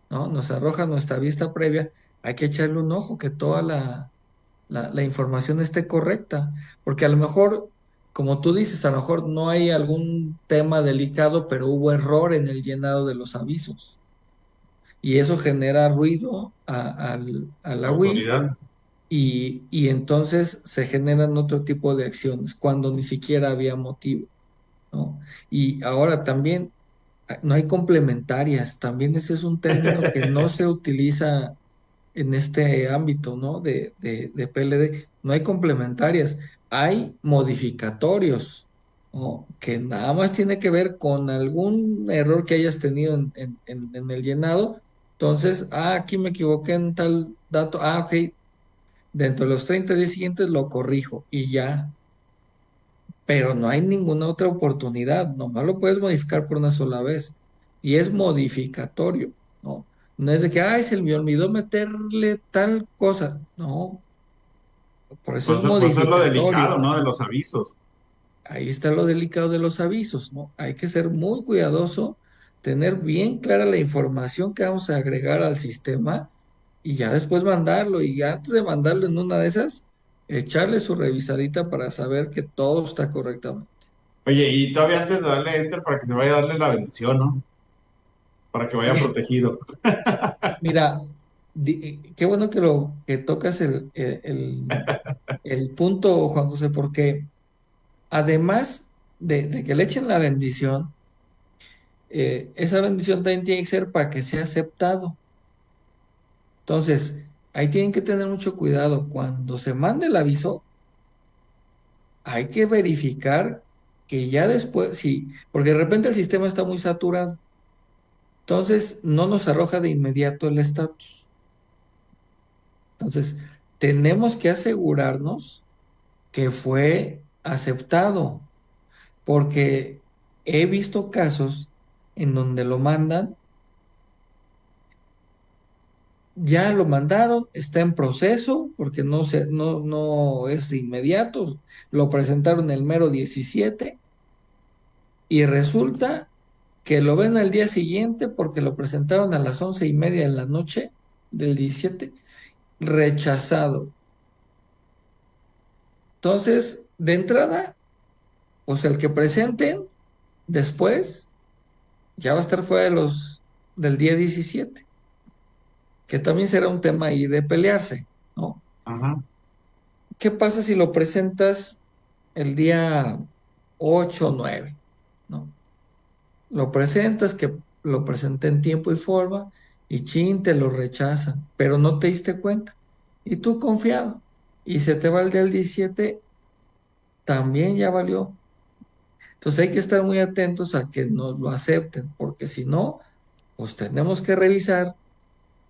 ¿no? Nos arroja nuestra vista previa. Hay que echarle un ojo, que toda la información esté correcta. Porque a lo mejor, como tú dices, a lo mejor no hay algún tema delicado, pero hubo error en el llenado de los avisos. Y eso genera ruido a la UIF Autoridad. y entonces se generan otro tipo de acciones cuando ni siquiera había motivo, ¿no? Y ahora también no hay complementarias, también ese es un término que no se utiliza en este ámbito, ¿no? De PLD, no hay complementarias, hay modificatorios, ¿no? Que nada más tiene que ver con algún error que hayas tenido en el llenado. Entonces, aquí me equivoqué en tal dato, ok, dentro de los 30 días siguientes lo corrijo y ya, pero no hay ninguna otra oportunidad, nomás lo puedes modificar por una sola vez y es modificatorio, ¿no? No es de que, ay, se me olvidó meterle tal cosa, no, por eso es Por eso es lo delicado, modificatorio. ¿no? De los avisos. Ahí está lo delicado de los avisos, ¿no? Hay que ser muy cuidadoso, tener bien clara la información que vamos a agregar al sistema y ya después mandarlo. Y antes de mandarlo en una de esas, echarle su revisadita para saber que todo está correctamente. Oye, y todavía antes de darle enter para que te vaya a darle la bendición, ¿no? Para que vaya protegido. Mira, qué bueno que lo que tocas el punto, Juan José, porque además de que le echen la bendición, esa bendición también tiene que ser para que sea aceptado. Entonces, ahí tienen que tener mucho cuidado. Cuando se mande el aviso, hay que verificar que ya después, sí, porque de repente el sistema está muy saturado. Entonces, no nos arroja de inmediato el estatus. Entonces, tenemos que asegurarnos que fue aceptado, porque he visto casos en donde lo mandan, ya lo mandaron, está en proceso, porque no es de inmediato, lo presentaron el mero 17 y resulta que lo ven al día siguiente porque lo presentaron a las 11:30 de la noche del 17, rechazado. Entonces, de entrada, pues el que presenten después ya va a estar fuera del día 17, que también será un tema ahí de pelearse, ¿no? Ajá. ¿Qué pasa si lo presentas el día 8 o 9, ¿no? Lo presentas, que lo presenté en tiempo y forma, y chin, te lo rechazan, pero no te diste cuenta. Y tú confiado, y se te va el día del 17, también ya valió. Entonces hay que estar muy atentos a que nos lo acepten, porque si no, pues tenemos que revisar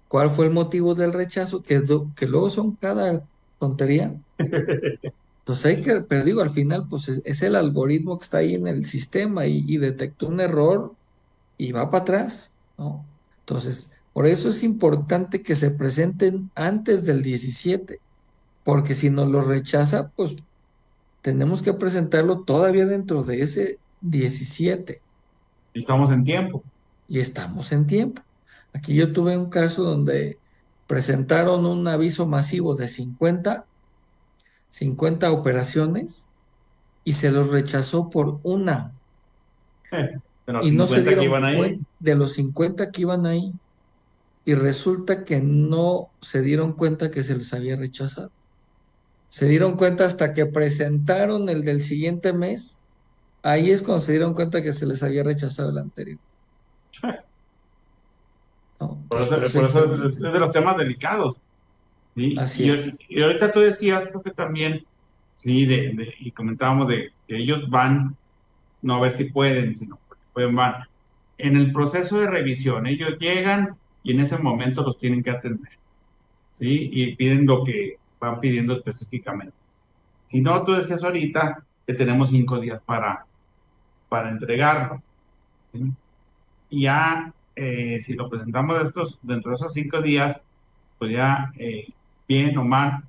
cuál fue el motivo del rechazo, que luego son cada tontería. Entonces hay que, pero digo, al final, pues es el algoritmo que está ahí en el sistema y detectó un error y va para atrás, ¿no? Entonces, por eso es importante que se presenten antes del 17, porque si nos lo rechaza, pues tenemos que presentarlo todavía dentro de ese 17 Estamos en tiempo. y estamos en tiempo. Aquí yo tuve un caso donde presentaron un aviso masivo de 50 operaciones y se los rechazó por una. De los Y no se 50 que dieron iban ahí. cuenta de los 50 que iban ahí. Y resulta que no se dieron cuenta que se les había rechazado. Se dieron cuenta hasta que presentaron el del siguiente mes. Ahí es cuando se dieron cuenta que se les había rechazado el anterior, ¿no? Por Entonces, eso, por eso por hay que eso estar muy es de atentos. los temas delicados. ¿Sí? Así es. Y ahorita tú decías, creo que también, sí, y comentábamos de que ellos van, no a ver si pueden, sino porque pueden, van. En el proceso de revisión, ellos llegan y en ese momento los tienen que atender, ¿sí? Y piden lo que van pidiendo específicamente. Si no, tú decías ahorita que tenemos 5 días para entregarlo, ¿sí? Y ya, si lo presentamos dentro de esos 5 días, pues ya, bien o mal,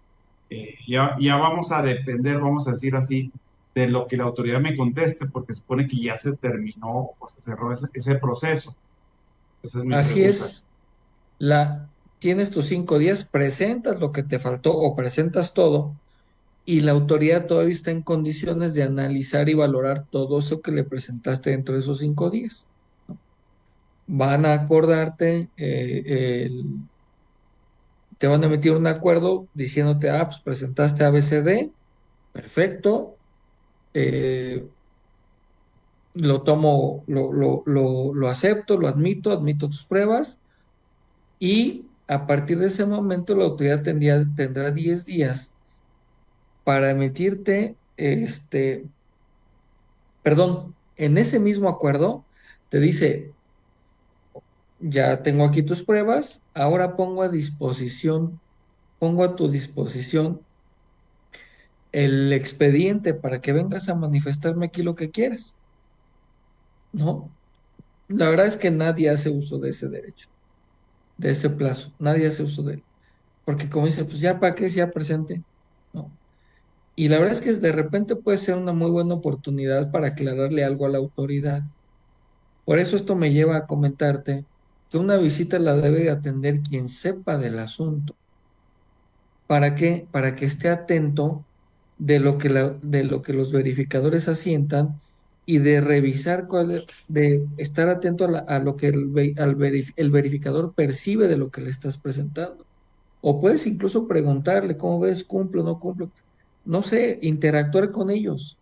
ya vamos a depender, vamos a decir así, de lo que la autoridad me conteste, porque supone que ya se terminó o se cerró ese proceso. Esa es mi Así pregunta. es. Tienes tus 5 días, presentas lo que te faltó o presentas todo, y la autoridad todavía está en condiciones de analizar y valorar todo eso que le presentaste dentro de esos 5 días. Van a acordarte, te van a emitir un acuerdo diciéndote, pues presentaste ABCD, perfecto, eh, lo tomo, lo acepto, lo admito tus pruebas, y a partir de ese momento la autoridad tendrá 10 días para emitirte, perdón, en ese mismo acuerdo te dice, ya tengo aquí tus pruebas, ahora pongo a tu disposición el expediente para que vengas a manifestarme aquí lo que quieras, ¿no? La verdad es que nadie hace uso de ese derecho, de ese plazo, nadie hace uso de él, porque como dice, pues ya para qué, si ya presente, ¿no? Y la verdad es que de repente puede ser una muy buena oportunidad para aclararle algo a la autoridad. Por eso esto me lleva a comentarte que una visita la debe de atender quien sepa del asunto. ¿Para qué? Para que esté atento de lo que los verificadores asientan y de revisar de estar atento a lo que el verificador percibe de lo que le estás presentando. O puedes incluso preguntarle, ¿cómo ves? ¿Cumplo o no cumplo? No sé, interactuar con ellos.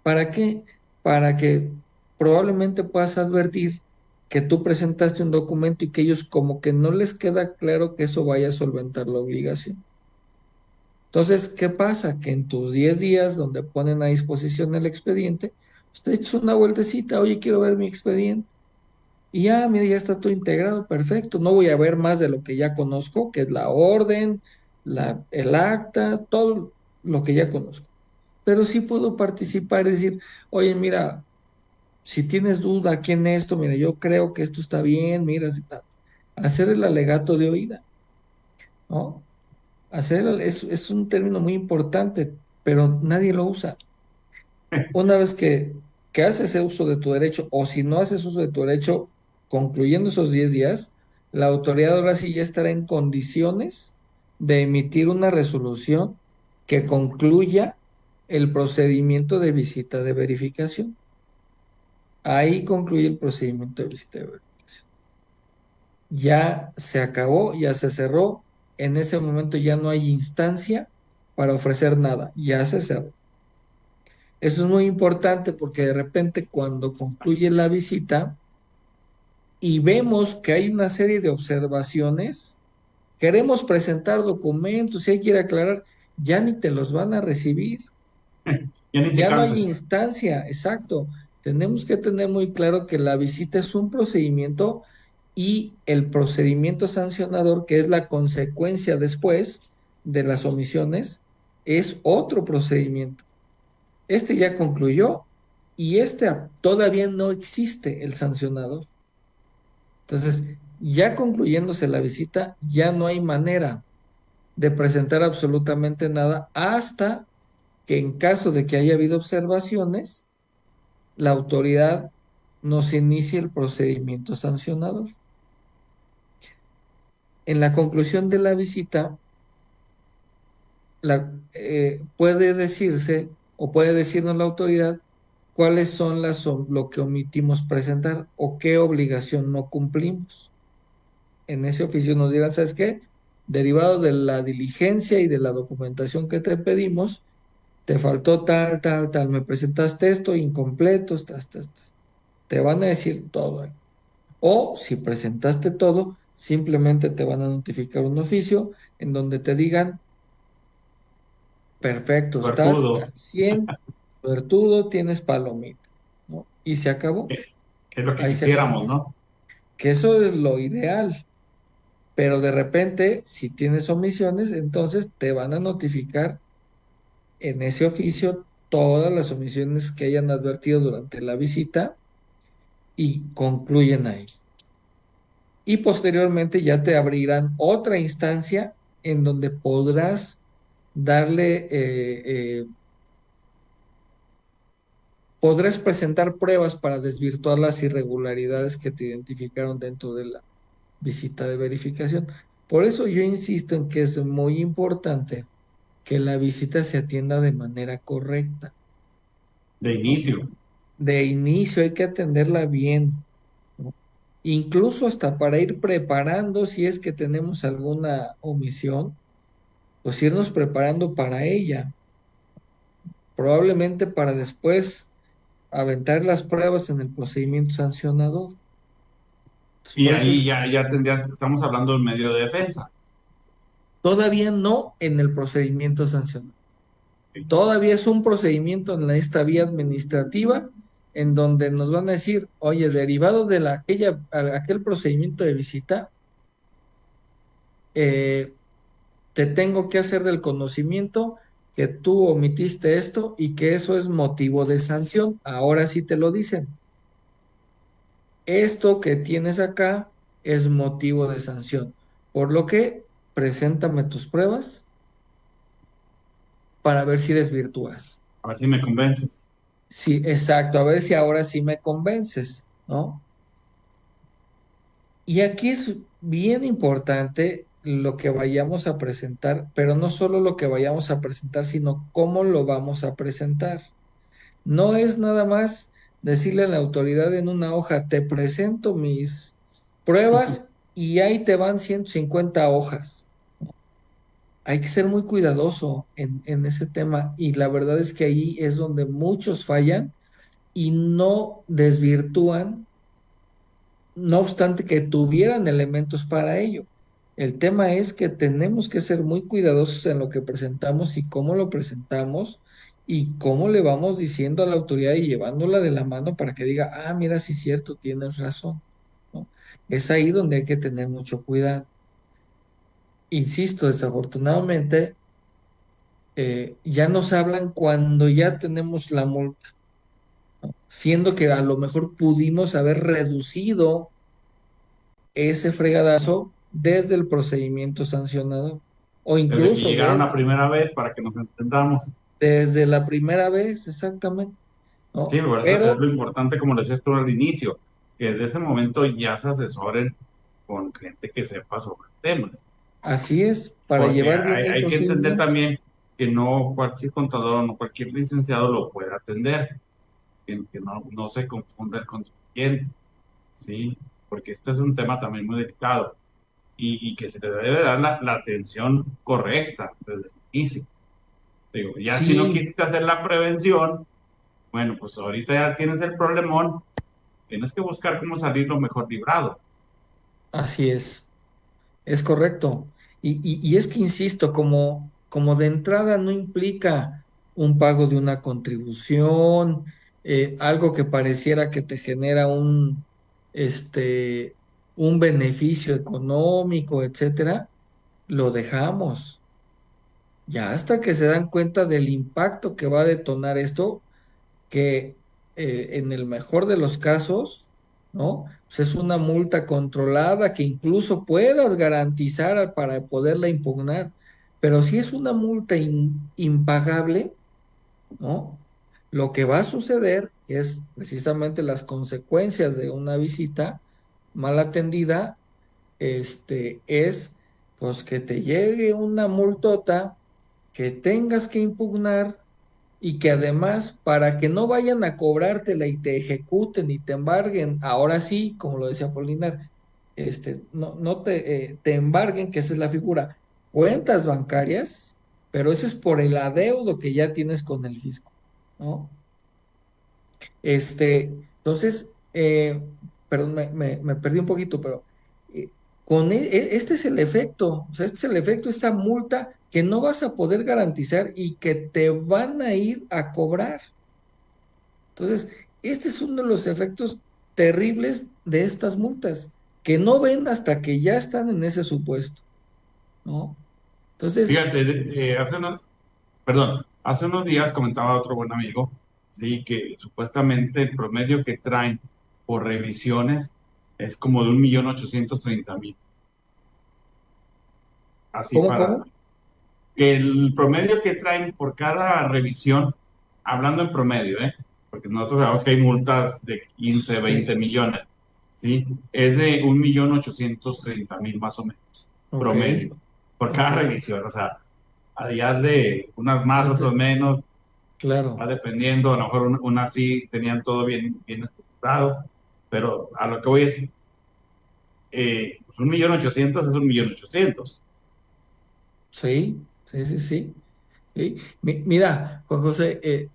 ¿Para qué? Para que probablemente puedas advertir que tú presentaste un documento y que ellos como que no les queda claro que eso vaya a solventar la obligación. Entonces, ¿qué pasa? Que en tus 10 días donde ponen a disposición el expediente, usted echa una vueltecita, oye, quiero ver mi expediente. Y ya, mire, ya está todo integrado, perfecto. No voy a ver más de lo que ya conozco, que es la orden, el acta, todo lo que ya conozco. Pero sí puedo participar y decir, oye, mira, si tienes duda aquí en esto, mira, yo creo que esto está bien, mira, hacer el alegato de oída, ¿no? Es un término muy importante, pero nadie lo usa. Una vez que haces uso de tu derecho, o si no haces uso de tu derecho, concluyendo esos 10 días, la autoridad ahora sí ya estará en condiciones de emitir una resolución que concluya el procedimiento de visita de verificación. Ahí concluye el procedimiento de visita de verificación. Ya se acabó, ya se cerró. En ese momento ya no hay instancia para ofrecer nada, ya se cerró. Eso es muy importante porque de repente cuando concluye la visita y vemos que hay una serie de observaciones, queremos presentar documentos y hay que ir a aclarar, ya ni te los van a recibir. Ya ni te Ya no hay cansas. instancia, exacto. Tenemos que tener muy claro que la visita es un procedimiento y el procedimiento sancionador, que es la consecuencia después de las omisiones, es otro procedimiento. Este ya concluyó y todavía no existe el sancionador. Entonces, ya concluyéndose la visita, ya no hay manera de presentar absolutamente nada hasta que en caso de que haya habido observaciones, la autoridad nos inicie el procedimiento sancionador. En la conclusión de la visita, puede decirse o puede decirnos la autoridad cuáles son lo que omitimos presentar o qué obligación no cumplimos. En ese oficio nos dirán, ¿sabes qué? Derivado de la diligencia y de la documentación que te pedimos, te faltó tal, tal, tal, me presentaste esto, incompleto, te van a decir todo. O si presentaste todo, simplemente te van a notificar un oficio en donde te digan, perfecto, estás Suertudo, al 100, suertudo, tienes palomita, ¿no? Y se acabó, que es lo que ahí se acabó. quisiéramos, ¿no? Que eso es lo ideal, pero de repente, si tienes omisiones, entonces te van a notificar en ese oficio todas las omisiones que hayan advertido durante la visita y concluyen ahí. Y posteriormente ya te abrirán otra instancia en donde podrás podrás presentar pruebas para desvirtuar las irregularidades que te identificaron dentro de la visita de verificación. Por eso yo insisto en que es muy importante que la visita se atienda de manera correcta. De inicio. De inicio hay que atenderla bien, ¿no? Incluso hasta para ir preparando si es que tenemos alguna omisión, pues irnos preparando para ella, probablemente para después aventar las pruebas en el procedimiento sancionador. Entonces, Y por eso ahí ya tendrías, estamos hablando del medio de defensa. todavía no en el procedimiento sancionador. Todavía es un procedimiento en esta vía administrativa en donde nos van a decir, oye, derivado de aquel procedimiento de visita, te tengo que hacer del conocimiento que tú omitiste esto y que eso es motivo de sanción. Ahora sí te lo dicen. Esto que tienes acá es motivo de sanción. Por lo que, preséntame tus pruebas para ver si desvirtúas. A ver si me convences. Sí, exacto, a ver si ahora sí me convences, ¿no? Y aquí es bien importante lo que vayamos a presentar, pero no solo lo que vayamos a presentar, sino cómo lo vamos a presentar. No es nada más decirle a la autoridad en una hoja, te presento mis pruebas y ahí te van 150 hojas. Hay que ser muy cuidadoso en ese tema y la verdad es que ahí es donde muchos fallan y no desvirtúan, no obstante que tuvieran elementos para ello. El tema es que tenemos que ser muy cuidadosos en lo que presentamos y cómo lo presentamos y cómo le vamos diciendo a la autoridad y llevándola de la mano para que diga, ah, mira, sí es cierto, tienes razón, ¿no? Es ahí donde hay que tener mucho cuidado. Insisto, desafortunadamente, ya nos hablan cuando ya tenemos la multa, siendo que a lo mejor pudimos haber reducido ese fregadazo desde el procedimiento sancionador o Desde que incluso llegaron la primera vez para que nos entendamos. desde la primera vez, exactamente. Sí, ¿no? por eso es Pero lo importante, como lo decías tú al inicio, que desde ese momento ya se asesoren con gente que sepa sobre el tema. así es, para Porque llevar bien el hay que entender procedimiento. también que no cualquier contador o no cualquier licenciado lo puede atender, que no se confunda el contribuyente, ¿sí? Porque este es un tema también muy delicado y que se le debe dar la atención correcta desde el inicio. Digo, ya si no Sí, quieres hacer la prevención, bueno, pues ahorita ya tienes el problemón, tienes que buscar cómo salir lo mejor librado. así es correcto. Y es que, insisto, como de entrada no implica un pago de una contribución, algo que pareciera que te genera este, un beneficio económico, etcétera, lo dejamos. Ya hasta que se dan cuenta del impacto que va a detonar esto, que en el mejor de los casos, ¿no? Pues es una multa controlada que incluso puedas garantizar para poderla impugnar. Pero si es una multa impagable, ¿no? Lo que va a suceder es precisamente las consecuencias de una visita mal atendida, es pues que te llegue una multota que tengas que impugnar y que además, para que no vayan a cobrártela y te ejecuten y te embarguen, ahora sí, como lo decía Polinar, no te embarguen, que esa es la figura, cuentas bancarias, pero eso es por el adeudo que ya tienes con el fisco, ¿no? Entonces, perdón, me perdí un poquito, pero eh, este es el efecto, o sea, este es el efecto, esta multa que no vas a poder garantizar y que te van a ir a cobrar. Entonces, este es uno de los efectos terribles de estas multas, que no ven hasta que ya están en ese supuesto, ¿no? Entonces, Fíjate, hace unos días comentaba otro buen amigo, sí, que supuestamente el promedio que traen por revisiones es como de 1.830.000. Así ¿cómo, para cómo? que el promedio que traen por cada revisión, hablando en promedio, ¿eh? Porque nosotros sabemos que hay multas de 15, 20 Sí, millones, ¿sí? Es de 1.830.000 más o menos, ok, promedio, por ok, cada revisión. O sea, había de unas más, otras menos, va claro. dependiendo. A lo mejor unas sí tenían todo bien, bien estructurado, pero a lo que voy es, pues 1.800.000 es 1.800.000. Sí, sí, sí, sí. Sí. Mira, Juan José,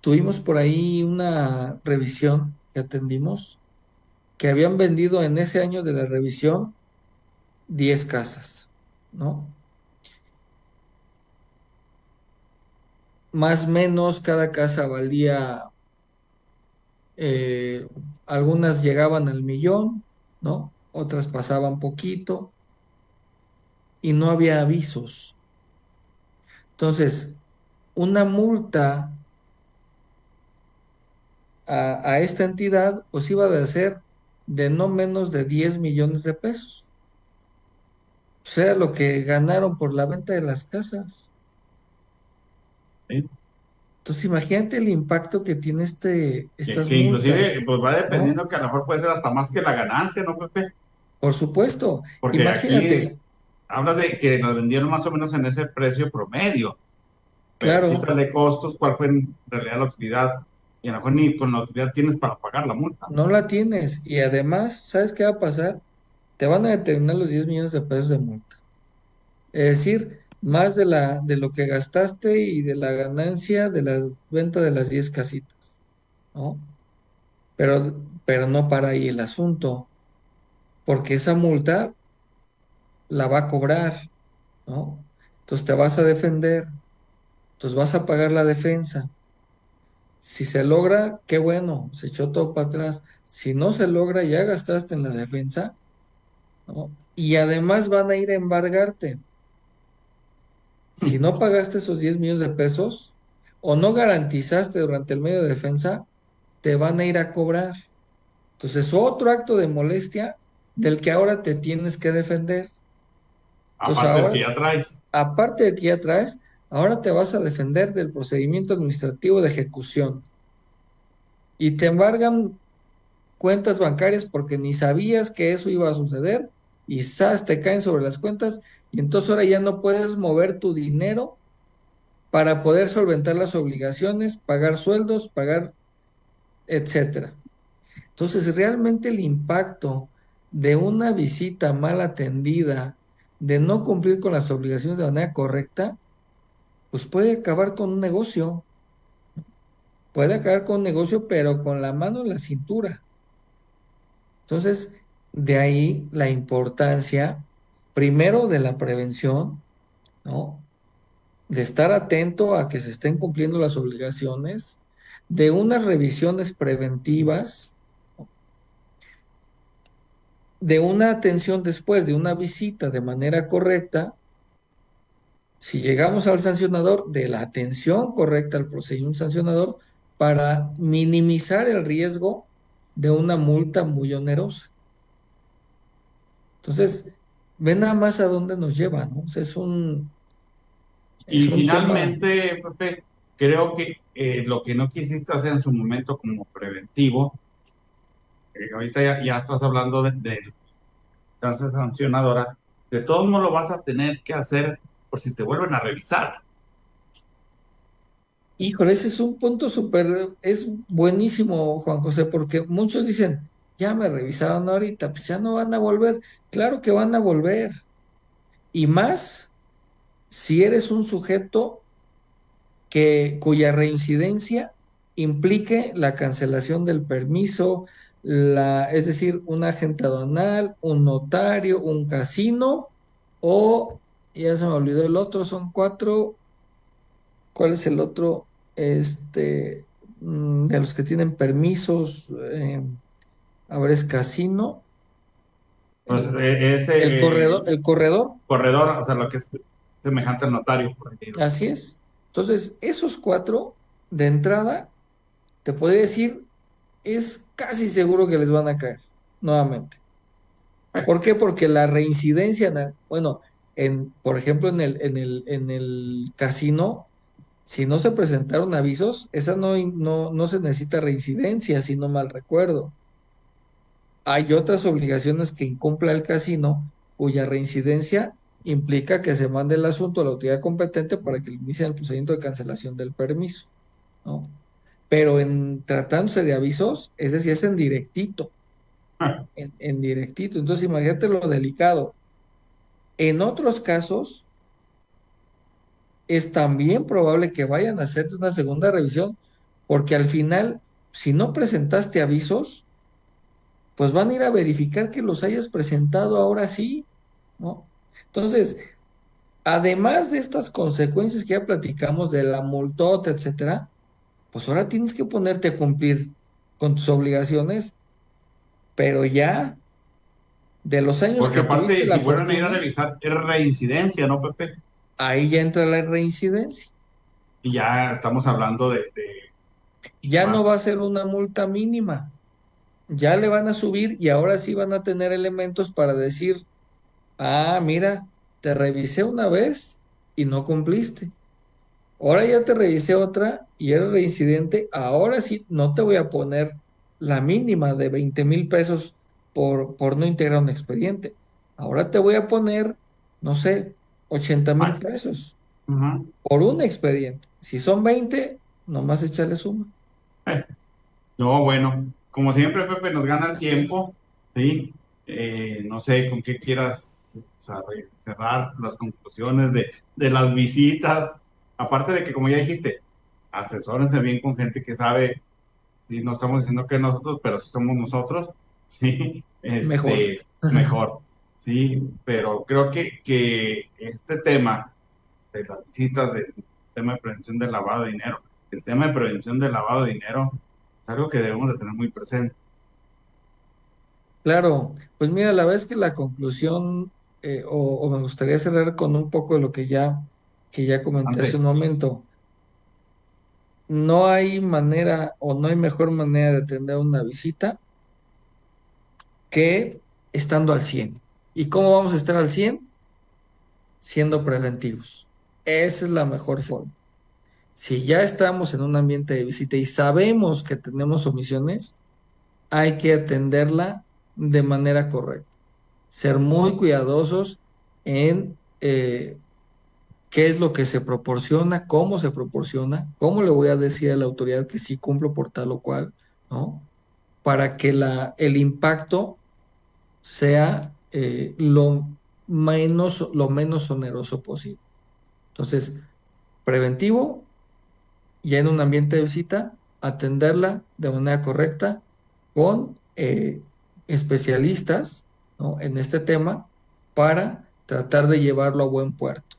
tuvimos por ahí una revisión que atendimos, que habían vendido en ese año de la revisión 10 casas, ¿no? Más o menos cada casa valía, eh, algunas llegaban al millón, ¿no? Otras pasaban poquito y no había avisos. Entonces, una multa a esta entidad, pues iba a ser de no menos de 10 millones de pesos. O sea, lo que ganaron por la venta de las casas. ¿Sí? Entonces, imagínate el impacto que tiene estas Que inclusive multas, pues va ¿no? dependiendo que a lo mejor puede ser hasta más que la ganancia, ¿no, Pepe? Por supuesto. Porque aquí Imagínate, habla de que nos vendieron más o menos en ese precio promedio, pero claro, quítale costos, cuál fue en realidad la utilidad, y a lo mejor ni con la utilidad tienes para pagar la multa. no la tienes. Y además, ¿sabes qué va a pasar? Te van a determinar los 10 millones de pesos de multa. Es decir, más de lo que gastaste y de la ganancia de la venta de las 10 casitas, ¿no? Pero no para ahí el asunto, porque esa multa la va a cobrar, ¿no? Entonces te vas a defender, entonces vas a pagar la defensa. Si se logra, qué bueno, se echó todo para atrás. Si no se logra, ya gastaste en la defensa, ¿no? Y además van a ir a embargarte. Si no pagaste esos 10 millones de pesos o no garantizaste durante el medio de defensa, te van a ir a cobrar. Entonces, otro acto de molestia del que ahora te tienes que defender. Entonces, Aparte del ahora, que ya traes. aparte de que ya traes, ahora te vas a defender del procedimiento administrativo de ejecución. y te embargan cuentas bancarias porque ni sabías que eso iba a suceder y ¡zas! Te caen sobre las cuentas y entonces ahora ya no puedes mover tu dinero para poder solventar las obligaciones, pagar sueldos, pagar, etcétera. Entonces, realmente el impacto de una visita mal atendida, de no cumplir con las obligaciones de manera correcta, pues puede acabar con un negocio. Puede acabar con un negocio, pero con la mano en la cintura. Entonces, de ahí la importancia, primero, de la prevención, ¿no? De estar atento a que se estén cumpliendo las obligaciones, de unas revisiones preventivas, de una atención después de una visita de manera correcta. Si llegamos al sancionador, de la atención correcta al procedimiento sancionador para minimizar el riesgo de una multa muy onerosa. Entonces, ve nada más a dónde nos lleva, ¿no? O sea, Y es un tema. finalmente, Pepe, creo que lo que no quisiste hacer en su momento como preventivo, ahorita ya estás hablando de instancia sancionadora, de todos modos lo vas a tener que hacer por si te vuelven a revisar. Híjole, ese es un punto súper, es buenísimo, Juan José, porque muchos dicen, ya me revisaron ahorita, pues ya no van a volver. Claro que van a volver. Y más si eres un sujeto cuya reincidencia implique la cancelación del permiso, es decir, un agente aduanal, un notario, un casino, o, ya se me olvidó el otro, son cuatro. ¿Cuál es el otro? De los que tienen permisos, a ver, es casino, Pues el corredor, ese el corredor, corredor, o sea, lo que es semejante al notario, por ejemplo. así es. Entonces, esos cuatro, de entrada, te podría decir, es casi seguro que les van a caer nuevamente. ¿Por qué? Porque la reincidencia, bueno, por ejemplo, en el casino, si no se presentaron avisos, esa no se necesita reincidencia, si no mal recuerdo. Hay otras obligaciones que incumpla el casino cuya reincidencia implica que se mande el asunto a la autoridad competente para que inicie el procedimiento de cancelación del permiso, ¿no? Pero en tratándose de avisos, ese sí es en directito, en directito. Entonces, imagínate lo delicado. En otros casos, es también probable que vayan a hacerte una segunda revisión, porque al final, si no presentaste avisos, pues van a ir a verificar que los hayas presentado ahora sí, ¿no? Entonces, además de estas consecuencias que ya platicamos de la multota, etcétera, pues ahora tienes que ponerte a cumplir con tus obligaciones, pero ya de los años Porque que tuviste aparte, la si vuelven a ir a fortuna, revisar, es reincidencia, ¿no, Pepe? ahí ya entra la reincidencia. Y ya estamos hablando de Ya no va a más. ser una multa mínima, ya le van a subir y ahora sí van a tener elementos para decir, ah, mira, te revisé una vez y no cumpliste. Ahora ya te revisé otra y eres reincidente. Ahora sí no te voy a poner la mínima de 20,000 pesos por no integrar un expediente. Ahora te voy a poner, no sé, 80,000 Más. pesos Ujú. por un expediente. Si son 20, nomás échale suma. No, bueno, como siempre, Pepe, nos gana el Así es. tiempo, ¿sí? No sé con qué quieras cerrar las conclusiones de las visitas. Aparte de que, como ya dijiste, asesórense bien con gente que sabe, sí, no estamos diciendo que nosotros, pero si somos nosotros, sí, Mejor. mejor, sí, pero creo que este tema de las visitas, del tema de prevención del lavado de dinero, el tema de prevención del lavado de dinero es algo que debemos de tener muy presente. Claro, pues mira, la verdad es que la conclusión, o me gustaría cerrar con un poco de lo que ya comenté hace Antes, un momento. No hay manera o no hay mejor manera de atender una visita que estando al 100. ¿Y cómo vamos a estar al 100? Siendo preventivos. Esa es la mejor forma. Si ya estamos en un ambiente de visita y sabemos que tenemos omisiones, hay que atenderla de manera correcta. Ser muy cuidadosos en qué es lo que se proporciona, cómo le voy a decir a la autoridad que sí cumplo por tal o cual, ¿no? Para que el impacto sea lo menos oneroso posible. Entonces, preventivo, ya en un ambiente de visita, atenderla de manera correcta con especialistas, ¿no?, en este tema para tratar de llevarlo a buen puerto.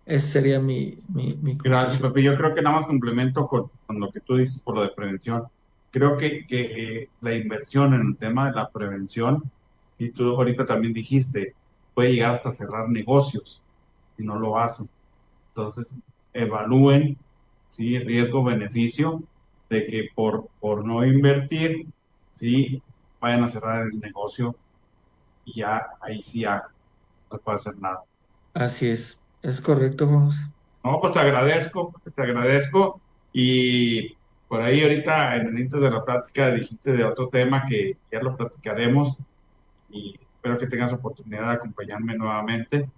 Ese sería mi Gracias, conclusión. Pepe. Yo creo que nada más complemento con lo que tú dices por lo de prevención. Creo que la inversión en el tema de la prevención, y tú ahorita también dijiste, puede llegar hasta cerrar negocios si no lo hacen. Entonces, evalúen, ¿sí?, riesgo-beneficio de que por no invertir, ¿sí?, vayan a cerrar el negocio y ya ahí sí ya no se puede hacer nada. Así es correcto, Juan José. No, pues te agradezco. Y por ahí ahorita en el inicio de la plática dijiste de otro tema que ya lo platicaremos y espero que tengas oportunidad de acompañarme nuevamente.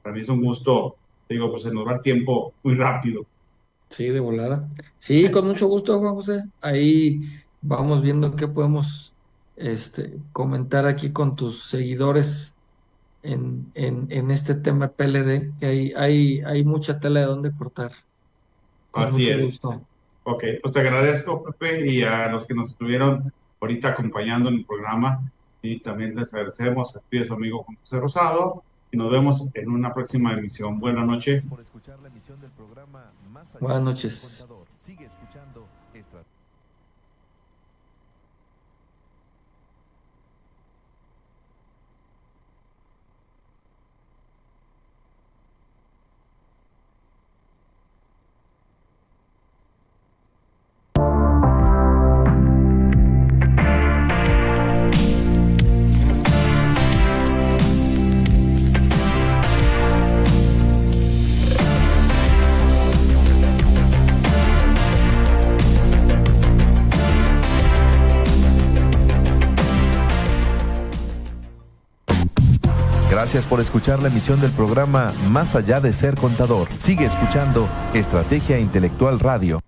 Para mí es un gusto, te digo, pues se nos va el tiempo muy rápido. Sí, de volada. Sí, con mucho gusto, Juan José. Ahí vamos viendo qué podemos comentar aquí con tus seguidores en este tema PLD, que hay mucha tela de dónde cortar. Con Así mucho es. gusto. Ok, pues te agradezco, Pepe, y a los que nos estuvieron ahorita acompañando en el programa, y también les agradecemos. Se despide su amigo Juan José Rosado, y nos vemos en una próxima emisión. Buenas noches. Por escuchar la emisión del programa Más allá Buenas de noches. ser contador. Sigue escuchando esta. Gracias por escuchar la emisión del programa Más allá de ser contador. Sigue escuchando Estrategia Intelectual Radio.